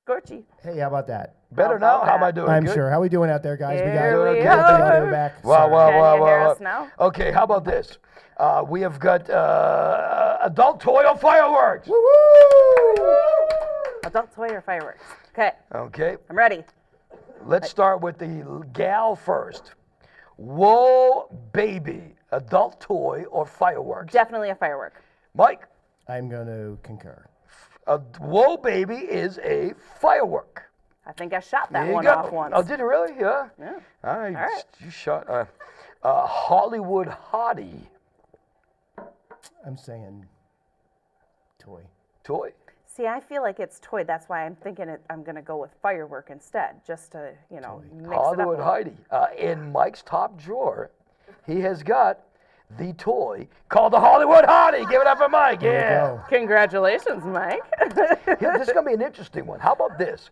Scorchy. Hey, how about that? Better now? How am I doing? I'm Good? sure. How we doing out there, guys? We got Here we the audio are. back. Wow, Sorry. wow, Can wow, you wow, hear wow. us now? Okay, how about this? We have got adult toy or fireworks. Adult toy or fireworks? Okay, Okay, I'm ready. let's start with the gal first. Whoa, baby, adult toy or fireworks? Definitely a firework. Mike, I'm going to concur. whoa, baby is a firework. I think I shot that There you one go. off once. Oh, did you really? Yeah. Yeah. All right. All right. You shot Hollywood hottie I'm saying toy. toy. See, I feel like it's toy. That's why I'm thinking I'm going to go with firework instead, just to, mix Hollywood it up. hottie. In Mike's top drawer, he has got the toy called the Hollywood hottie. Give it up for Mike. There Yeah. you go. Congratulations, Mike. Here, this is gonna be an interesting one. How about this?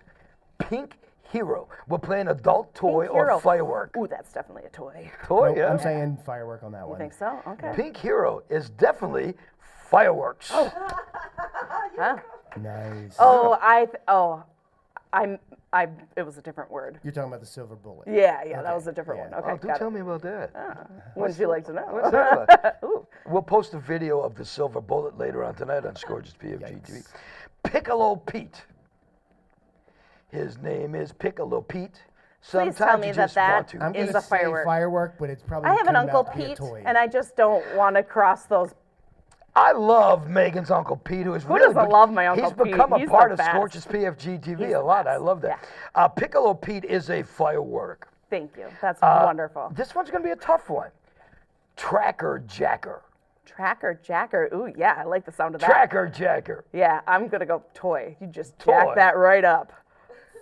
Pink Hero. We're playing adult toy Pink or Hero. firework. Ooh, that's definitely a toy. Toy, Nope, yeah. I'm saying firework on that You one. think so? Okay. Pink Hero is definitely fireworks. Huh? Nice. It was a different word. You're talking about the silver bullet. Yeah, that was a different Yeah. one. Okay, Oh, do got tell it. me about that. Wouldn't you like to know? What's that about? Ooh. We'll post a video of the silver bullet later on tonight on Scorch's PFG-TV. Yikes. Piccolo Pete. His name is Piccolo Pete. Please Sometimes tell me you that just that want to. I'm is gonna a say firework. firework, but it's probably I have an turned Uncle out to be a Pete, toy. and I just don't want to cross those. I love Megan's Uncle Pete, who is really doesn't love my Uncle He's Pete? become a He's part the of best. Scorch's PFG-TV He's a the lot. I best. love that. Piccolo Pete is a firework. Thank you. That's wonderful. This one's going to be a tough one. Tracker Jacker. Tracker Jacker. Ooh, yeah, I like the sound of that. Tracker Jacker. Yeah, I'm gonna go toy. You just Toy. jack that right up.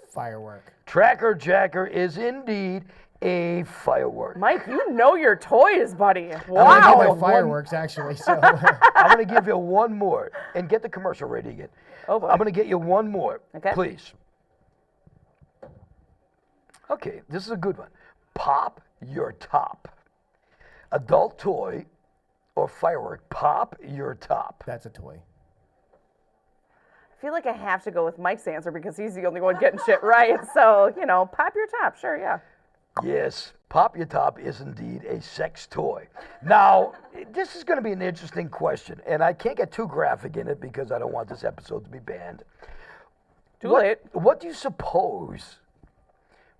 Firework. Tracker Jacker is indeed a firework. Mike, you know your toys, buddy. I like Wow. my fireworks actually. So I'm going to give you one more. And get the commercial ready again. Oh, boy. I'm going to get you one more. Okay. Please. Okay, this is a good one. Pop your top. Adult toy or firework. Pop your top. that's a toy. I feel like I have to go with Mike's answer because he's the only one getting shit right. So, pop your top. Sure, yeah. Yes, pop your top is indeed a sex toy. Now, this is going to be an interesting question, and I can't get too graphic in it because I don't want this episode to be banned. Too late. What do you suppose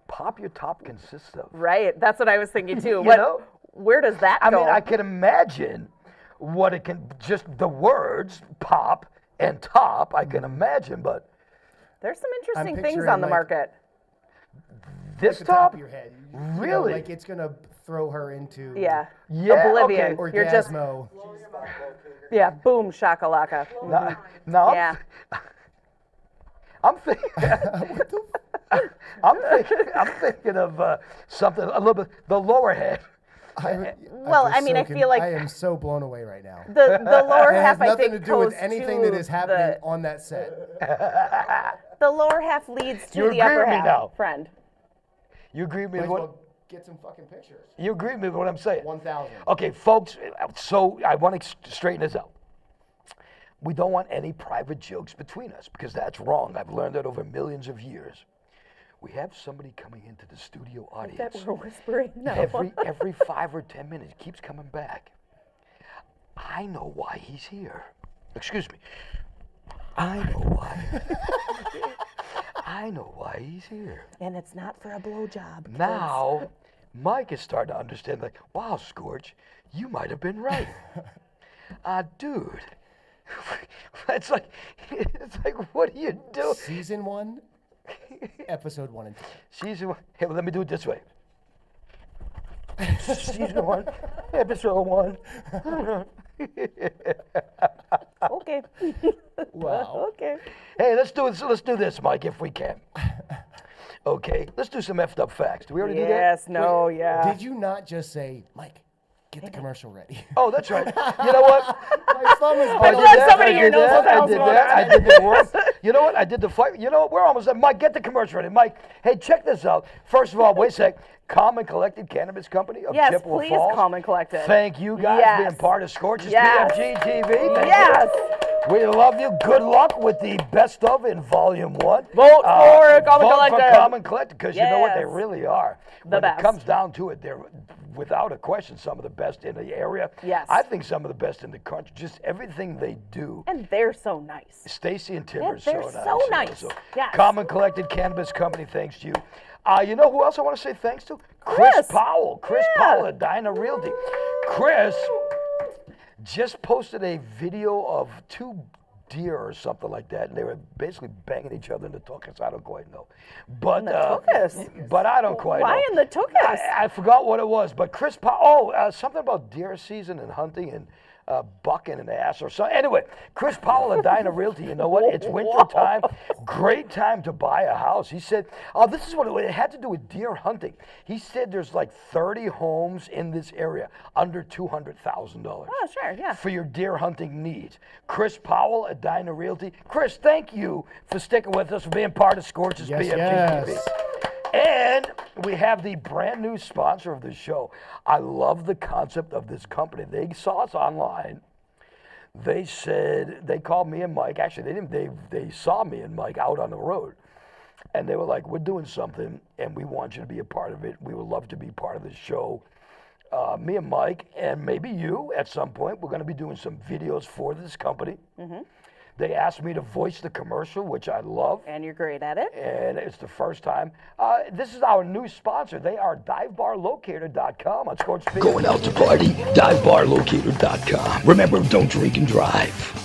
pop your top consists of? Right. That's what I was thinking too. You What? know? Where does that I go? mean, I can imagine what it can, just the words pop and top, I can imagine, but There's some interesting things picturing, on the like, market. this The top, top of your head. Really? Like it's gonna throw her into Yeah. Yeah, Oblivion. okay. You're just orgasmo. boom shakalaka. now Yeah. I'm thinking, I'm thinking of something a little bit, the lower head. Well, I mean, I feel like- I am so blown away right now. The lower It has half, I nothing think, to do with goes anything to that is happening the, on that set. the lower half leads to You the agree upper with me half. now? Friend. You agree with me Might with as what? well get some fucking pictures. You agree with me with what I'm saying? 1,000. Okay, folks, so I want to straighten this out. We don't want any private jokes between us because that's wrong. I've learned that over millions of years. We have somebody coming into the studio That audience we're whispering now. every 5 or 10 minutes. Keeps coming back. I know why he's here. Excuse me. I know why. I know why he's here. And it's not for a blowjob. kids. Now, Mike is starting to understand, like, wow, Scorch, you might have been right. Dude, it's like, what are you doing? Season 1, episode 1 and 2. Season 1, hey, well, let me do it this way. Season 1, episode 1. Okay. Wow. Okay. Hey, let's do this, Mike, if we can. Okay, let's do some effed up facts. Do we already do that? Yes. No. Yeah. Did you not just say, Mike, get the commercial ready? Oh, that's right. You know what? My thumb is I bent did on glad that, somebody I here did knows that, what the I hell's did going that, on. I did the work. You know what? I did the fight. You know what? We're almost done. Mike, get the commercial ready. Mike, hey, check this out. First of all, wait a sec. Calm and Collected Cannabis Company of Yes, Chippewa please Falls. calm and collected. Thank you guys Yes. being part of Scorch's Yes. PFG-TV. Thank you. Yes. We love you. Good luck with the best of in Volume 1. Vote for Common vote Collective. for Common Collective, because you know what? They Yes. really are. The When best. it comes down to it, they're without a question some of the best in the area. Yes. I think some of the best in the country. Just everything they do. And they're so nice. Stacy and Tim are they're so nice. Yes. Common Collected Cannabis Company, thanks to you. You know who else I want to say thanks to? Chris Powell. Chris Powell at Dyna Realty. Chris just posted a video of 2 deer or something like that, and they were basically banging each other in the tuchus. I don't quite know. But, but I don't quite know. Why in the tuchus? I forgot what it was, but Chris Powell, something about deer season and hunting and bucking an ass or something. Anyway, Chris Powell at Dyna Realty, you know what? It's winter time. Great time to buy a house. He said, this is what it had to do with deer hunting. He said there's like 30 homes in this area under $200,000. Oh, sure, yeah. For your deer hunting needs. Chris Powell at Dyna Realty. Chris, thank you for sticking with us, for being part of Scorch's PFG-TV. Yes. And we have the brand new sponsor of the show. I love the concept of this company. They saw us online. They said, they called me and Mike. Actually, they didn't. They saw me and Mike out on the road. And they were like, we're doing something, and we want you to be a part of it. We would love to be part of the show. Me and Mike, and maybe you at some point, we're going to be doing some videos for this company. They asked me to voice the commercial, which I love. And you're great at it. And it's the first time. This is our new sponsor. They are divebarlocator.com on Scorch. Going out to party, divebarlocator.com. Remember, don't drink and drive.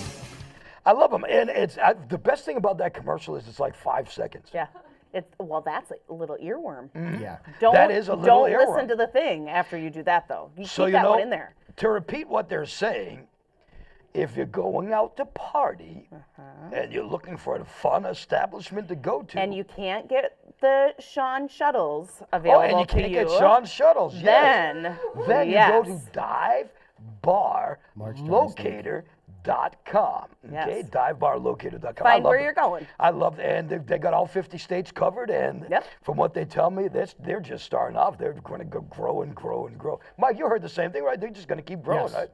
I love them. And it's the best thing about that commercial is it's like 5 seconds. Yeah. Well, that's a little earworm. Yeah. That is a little Don't earworm. listen to the thing after you do that, though. You So keep you that know, one in there. to repeat what they're saying, if you're going out to party and you're looking for a fun establishment to go to, And you can't get the SHAWN shuttles oh, available and you to can't you, get SHAWN shuttles, then you go to yes. divebarlocator.com. Okay, Yes. divebarlocator.com. Find where you're going. I love, and they got all 50 states covered, and Yep. from what they tell me, they're just starting off. They're going to go grow and grow and grow. Mike, you heard the same thing, right? They're just going to keep growing, Yes. right?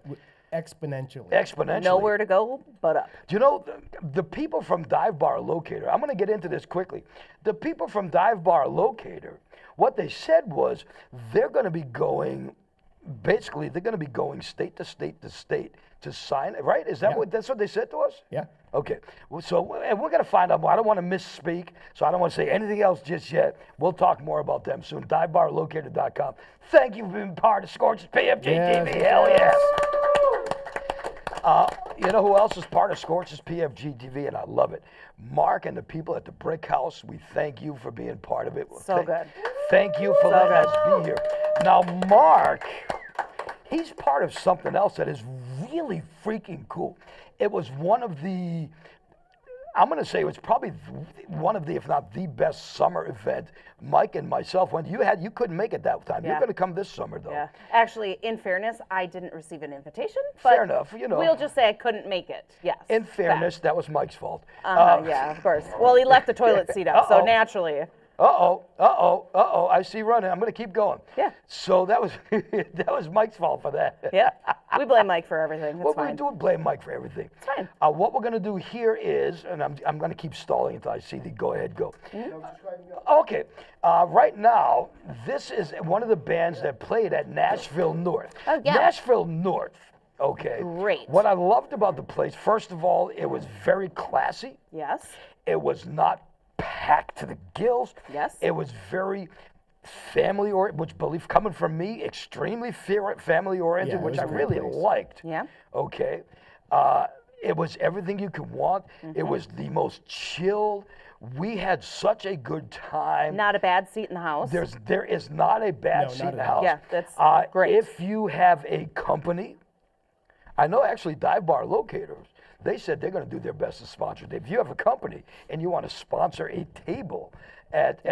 Exponentially. Exponentially. Nowhere to go but up. Do you know the people from Dive Bar Locator? I'm going to get into this quickly. The people from Dive Bar Locator, what they said was they're going to be going, basically, they're going to be going state to state to state to sign, right? Is that that's what they said to us? Yeah. Okay. So, and we're going to find out more. I don't want to misspeak, so I don't want to say anything else just yet. We'll talk more about them soon. DiveBarLocator.com. Thank you for being part of Scorch's PFG-TV. Hell yes. You know who else is part of Scorch's PFG-TV, and I love it? Mark and the people at the Brick House, we thank you for being part of it. So good. Thank you for letting us be here. Now, Mark, he's part of something else that is really freaking cool. It was one of the, I'm going to say it was probably one of the, if not the best summer event Mike and myself went. You couldn't make it that time. Yeah. You're going to come this summer, though. Yeah. Actually, in fairness, I didn't receive an invitation. But Fair enough, you know. We'll just say I couldn't make it. Yes. In fairness, that was Mike's fault. Yeah, of course. Well, he left the toilet seat up, so Uh-oh. naturally. I see running. I'm going to keep going. Yeah. So that was that was Mike's fault for that. Yeah. We blame Mike for everything. It's Well, fine. we do blame Mike for everything. It's fine. What we're going to do here is, and I'm going to keep stalling until I see the go ahead go. Okay. Right now, this is one of the bands that played at Nashville North. Oh, yeah. Nashville North. Okay. Great. What I loved about the place, first of all, it was very classy. Yes. It was not packed to the gills. Yes. It was very family oriented, which believe coming from me, extremely family oriented, Yeah, it which was I a great really place. liked. Yeah. Okay. It was everything you could want. It was the most chilled. We had such a good time. Not a bad seat in the house. There is not a bad No, seat not in the at all. house. Yeah, that's great. If you have a company, I know actually Dive Bar Locators, they said they're going to do their best to sponsor it. If you have a company and you want to sponsor a table at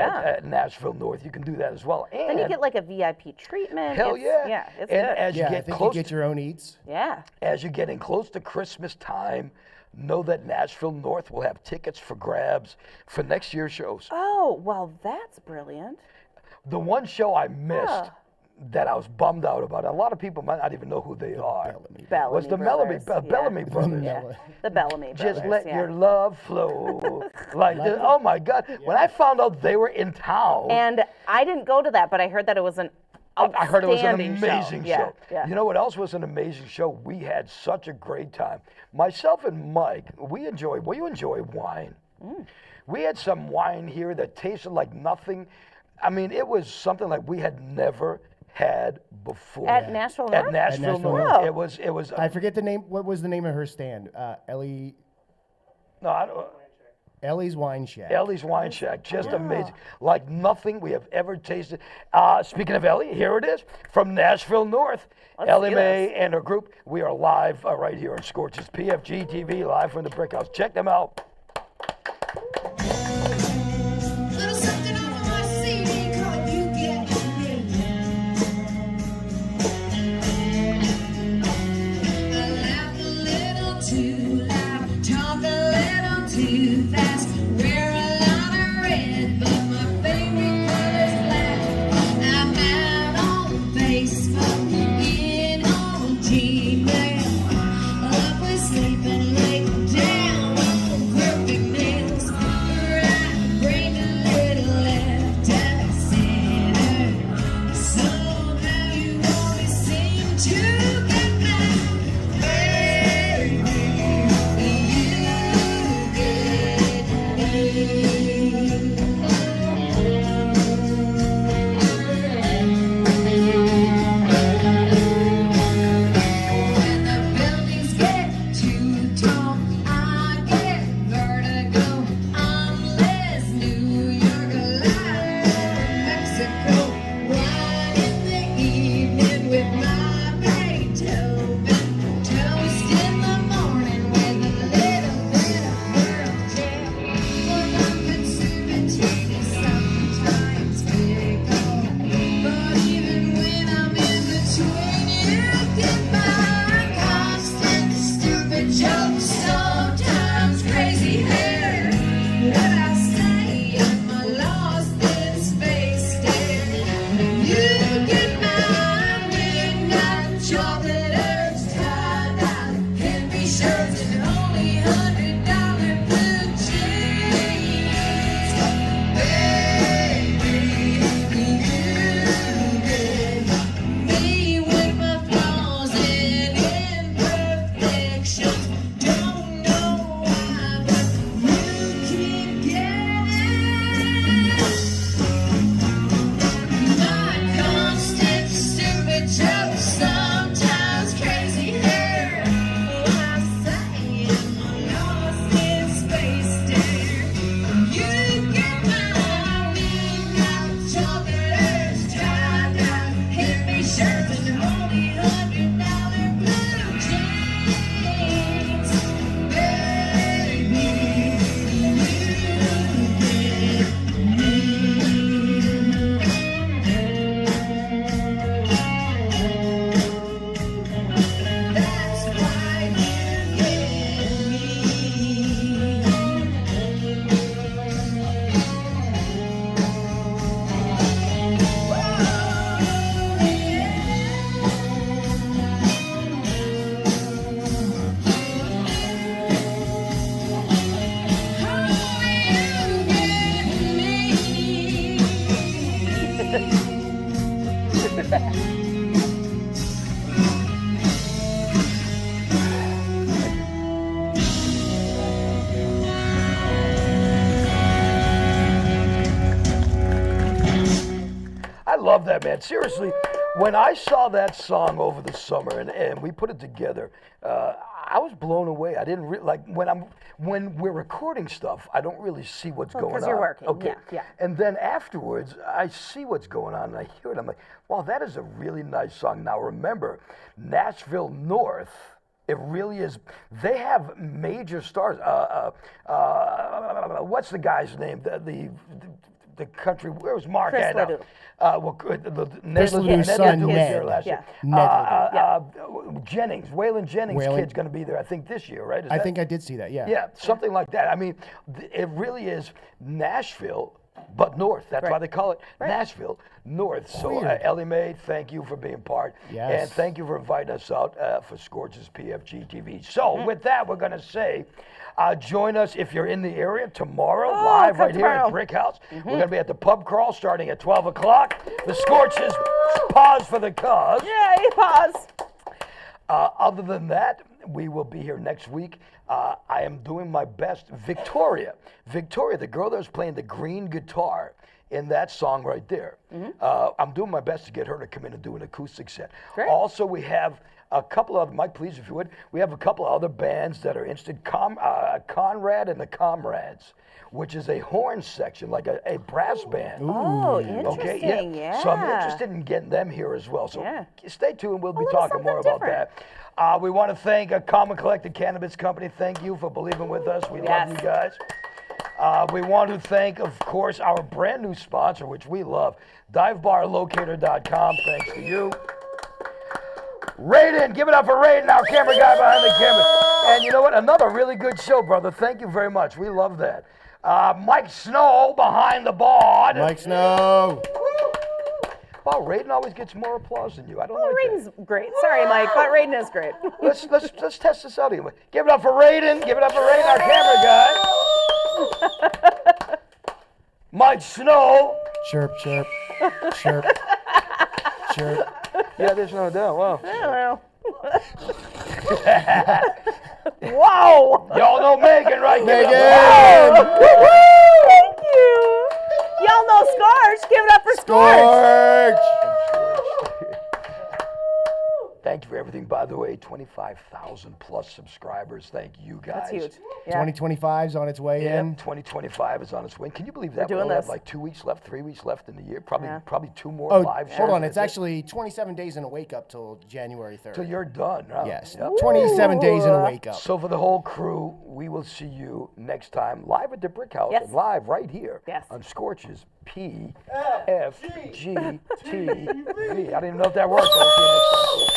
Nashville North, you can do that as well. And then you get like a VIP treatment. hell It's- yeah. Yeah, it's And good. as you Yeah, I get think close you get your own eats. Yeah. as you're getting close to Christmas time, know that Nashville North will have tickets for grabs for next year's shows. Oh, well, that's brilliant. The one show I missed, that I was bummed out about. A lot of people might not even know who they are. Bellamy Was the brothers, Bellamy brothers? Yeah. The Bellamy brothers. Just let yeah. your love flow. like this. Oh my God! When I found out they were in town, And I didn't go to that, but I heard that it was an I heard it was an outstanding amazing show. Yeah. You know what else was an amazing show? We had such a great time. Myself and Mike, we enjoy wine. We had some wine here that tasted like nothing. I mean, it was something like we had never had before. At Nashville At North? Nashville Nashville North. North. It was. I forget the name. What was the name of her stand? Ellie. No, I don't. Ellie's Wine Shack. Ellie's Wine Shack, just amazing. Like nothing we have ever tasted. Speaking of Ellie, here it is from Nashville North. Ellie see Mae this. and her group. We are live right here on Scorch's PFG-TV, live from the Brick House. Check them out. Little something on my CD called You Get Me. I laugh a little too loud, talk a little too fast, wear a lot of red, but my favorite color's black. I'm out on Facebook, in on Gmail, up with sleeping late, down on perfect nails, right brain a little left of center. Somehow you always seem to get back, baby. You When the buildings get too tall, I get vertigo. I'm less New York, alive Mexico. Wine in the evening with my Beethoven. Toast in the morning with a little bit of world jam. Well, I'm conservative, sometimes fickle. But even when I'm in between, you get my constant stupid jokes, sometimes crazy hair. What I say, I'm lost in space there. You get my midnight chocolate herbs, tie-dye, Henry shirts, and only $100 blue jeans. Baby, you get me with my flaws and imperfections. Don't know why, but you keep getting my constant stupid jokes, sometimes crazy hair. I say I'm lost in space there. You get my midnight chocolate tie-dye, hippie shirts, and only $100 blue jeans. Baby, you That's why you get me. I love that, man. Seriously, when I saw that song over the summer and we put it together, I was blown away. I didn't like when we're recording stuff, I don't really see what's going on. 'cause you're working, Okay. yeah. And then afterwards, I see what's going on and I hear it. I'm like, wow, that is a really nice song. Now remember, Nashville North. It really is. They have major stars. What's the guy's name? The country. Where was Mark Chris at now? Ledoux. Chris Ledoux's son, Ledoux was Ned. there last year. Ned Jennings, Waylon Jennings' Waylon. kid's going to be there, I think, this year, right? Is I that- think I did see that. Yeah. Yeah, something like that. I mean, it really is Nashville. but north. That's why Right. they call it Nashville North. So, Weird. Ellie Mae, thank you for being part. Yes. And thank you for inviting us out for Scorch's PFG-TV. So, with that, we're going to say, join us if you're in the area tomorrow, live come right here at tomorrow. Brick House. We're going to be at the pub crawl starting at 12 o'clock. The Scorch's Pause for the Cause. Yay, pause. Other than that, we will be here next week. I am doing my best. Victoria, the girl that was playing the green guitar in that song right there. I'm doing my best to get her to come in and do an acoustic set. Great. Also, we have a couple of, Mike, please, if you would, we have a couple of other bands that are interested. Conrad and the Comrades, which is a horn section, like a brass band. Oh, interesting. Yeah. So I'm interested in getting them here as well. So Yeah. stay tuned. We'll be little talking more something about different. that. We want to thank a Common Collected Cannabis Company. Thank you for believing with us. We love you guys. We want to thank, of course, our brand new sponsor, which we love, DiveBarLocator.com. Thanks to you. Raiden, give it up for Raiden, our camera guy behind the camera. And you know what? Another really good show, brother. Thank you very much. We love that. Mike Snow behind the board. Mike Snow. Wow, Raiden always gets more applause than you. I don't Oh, like Raiden's great. Sorry, Mike, but Raiden is great. that. Let's test this out here. Give it up for Raiden. Give it up for Raiden, our camera guy. Mike Snow. Chirp, chirp, chirp, chirp. Yeah, there's no doubt. Wow. Oh, well. Whoa! Y'all know Meghan, right? Give it up Meghan. for Meghan. Thank you. Y'all know Scorch. Give it up for Scorch. Scorch. Thank you for everything, by the way. 25,000 plus subscribers. Thank you guys. That's huge. Yeah. 2025's on its way in. 2025 is on its way. Can you believe that? doing we only have this. like 2 weeks left, 3 weeks left in the year. Probably 2 more Oh, live shows. hold on. That's It's it. actually 27 days in a wake up till January 3rd. So you're done. Huh? Yes. Yep. 27 days in a wake up. So for the whole crew, we will see you next time live at the Brick House Yes. and live right here Yes. on Scorch's PFG-TV. I didn't even know if that worked. I'll see you next time.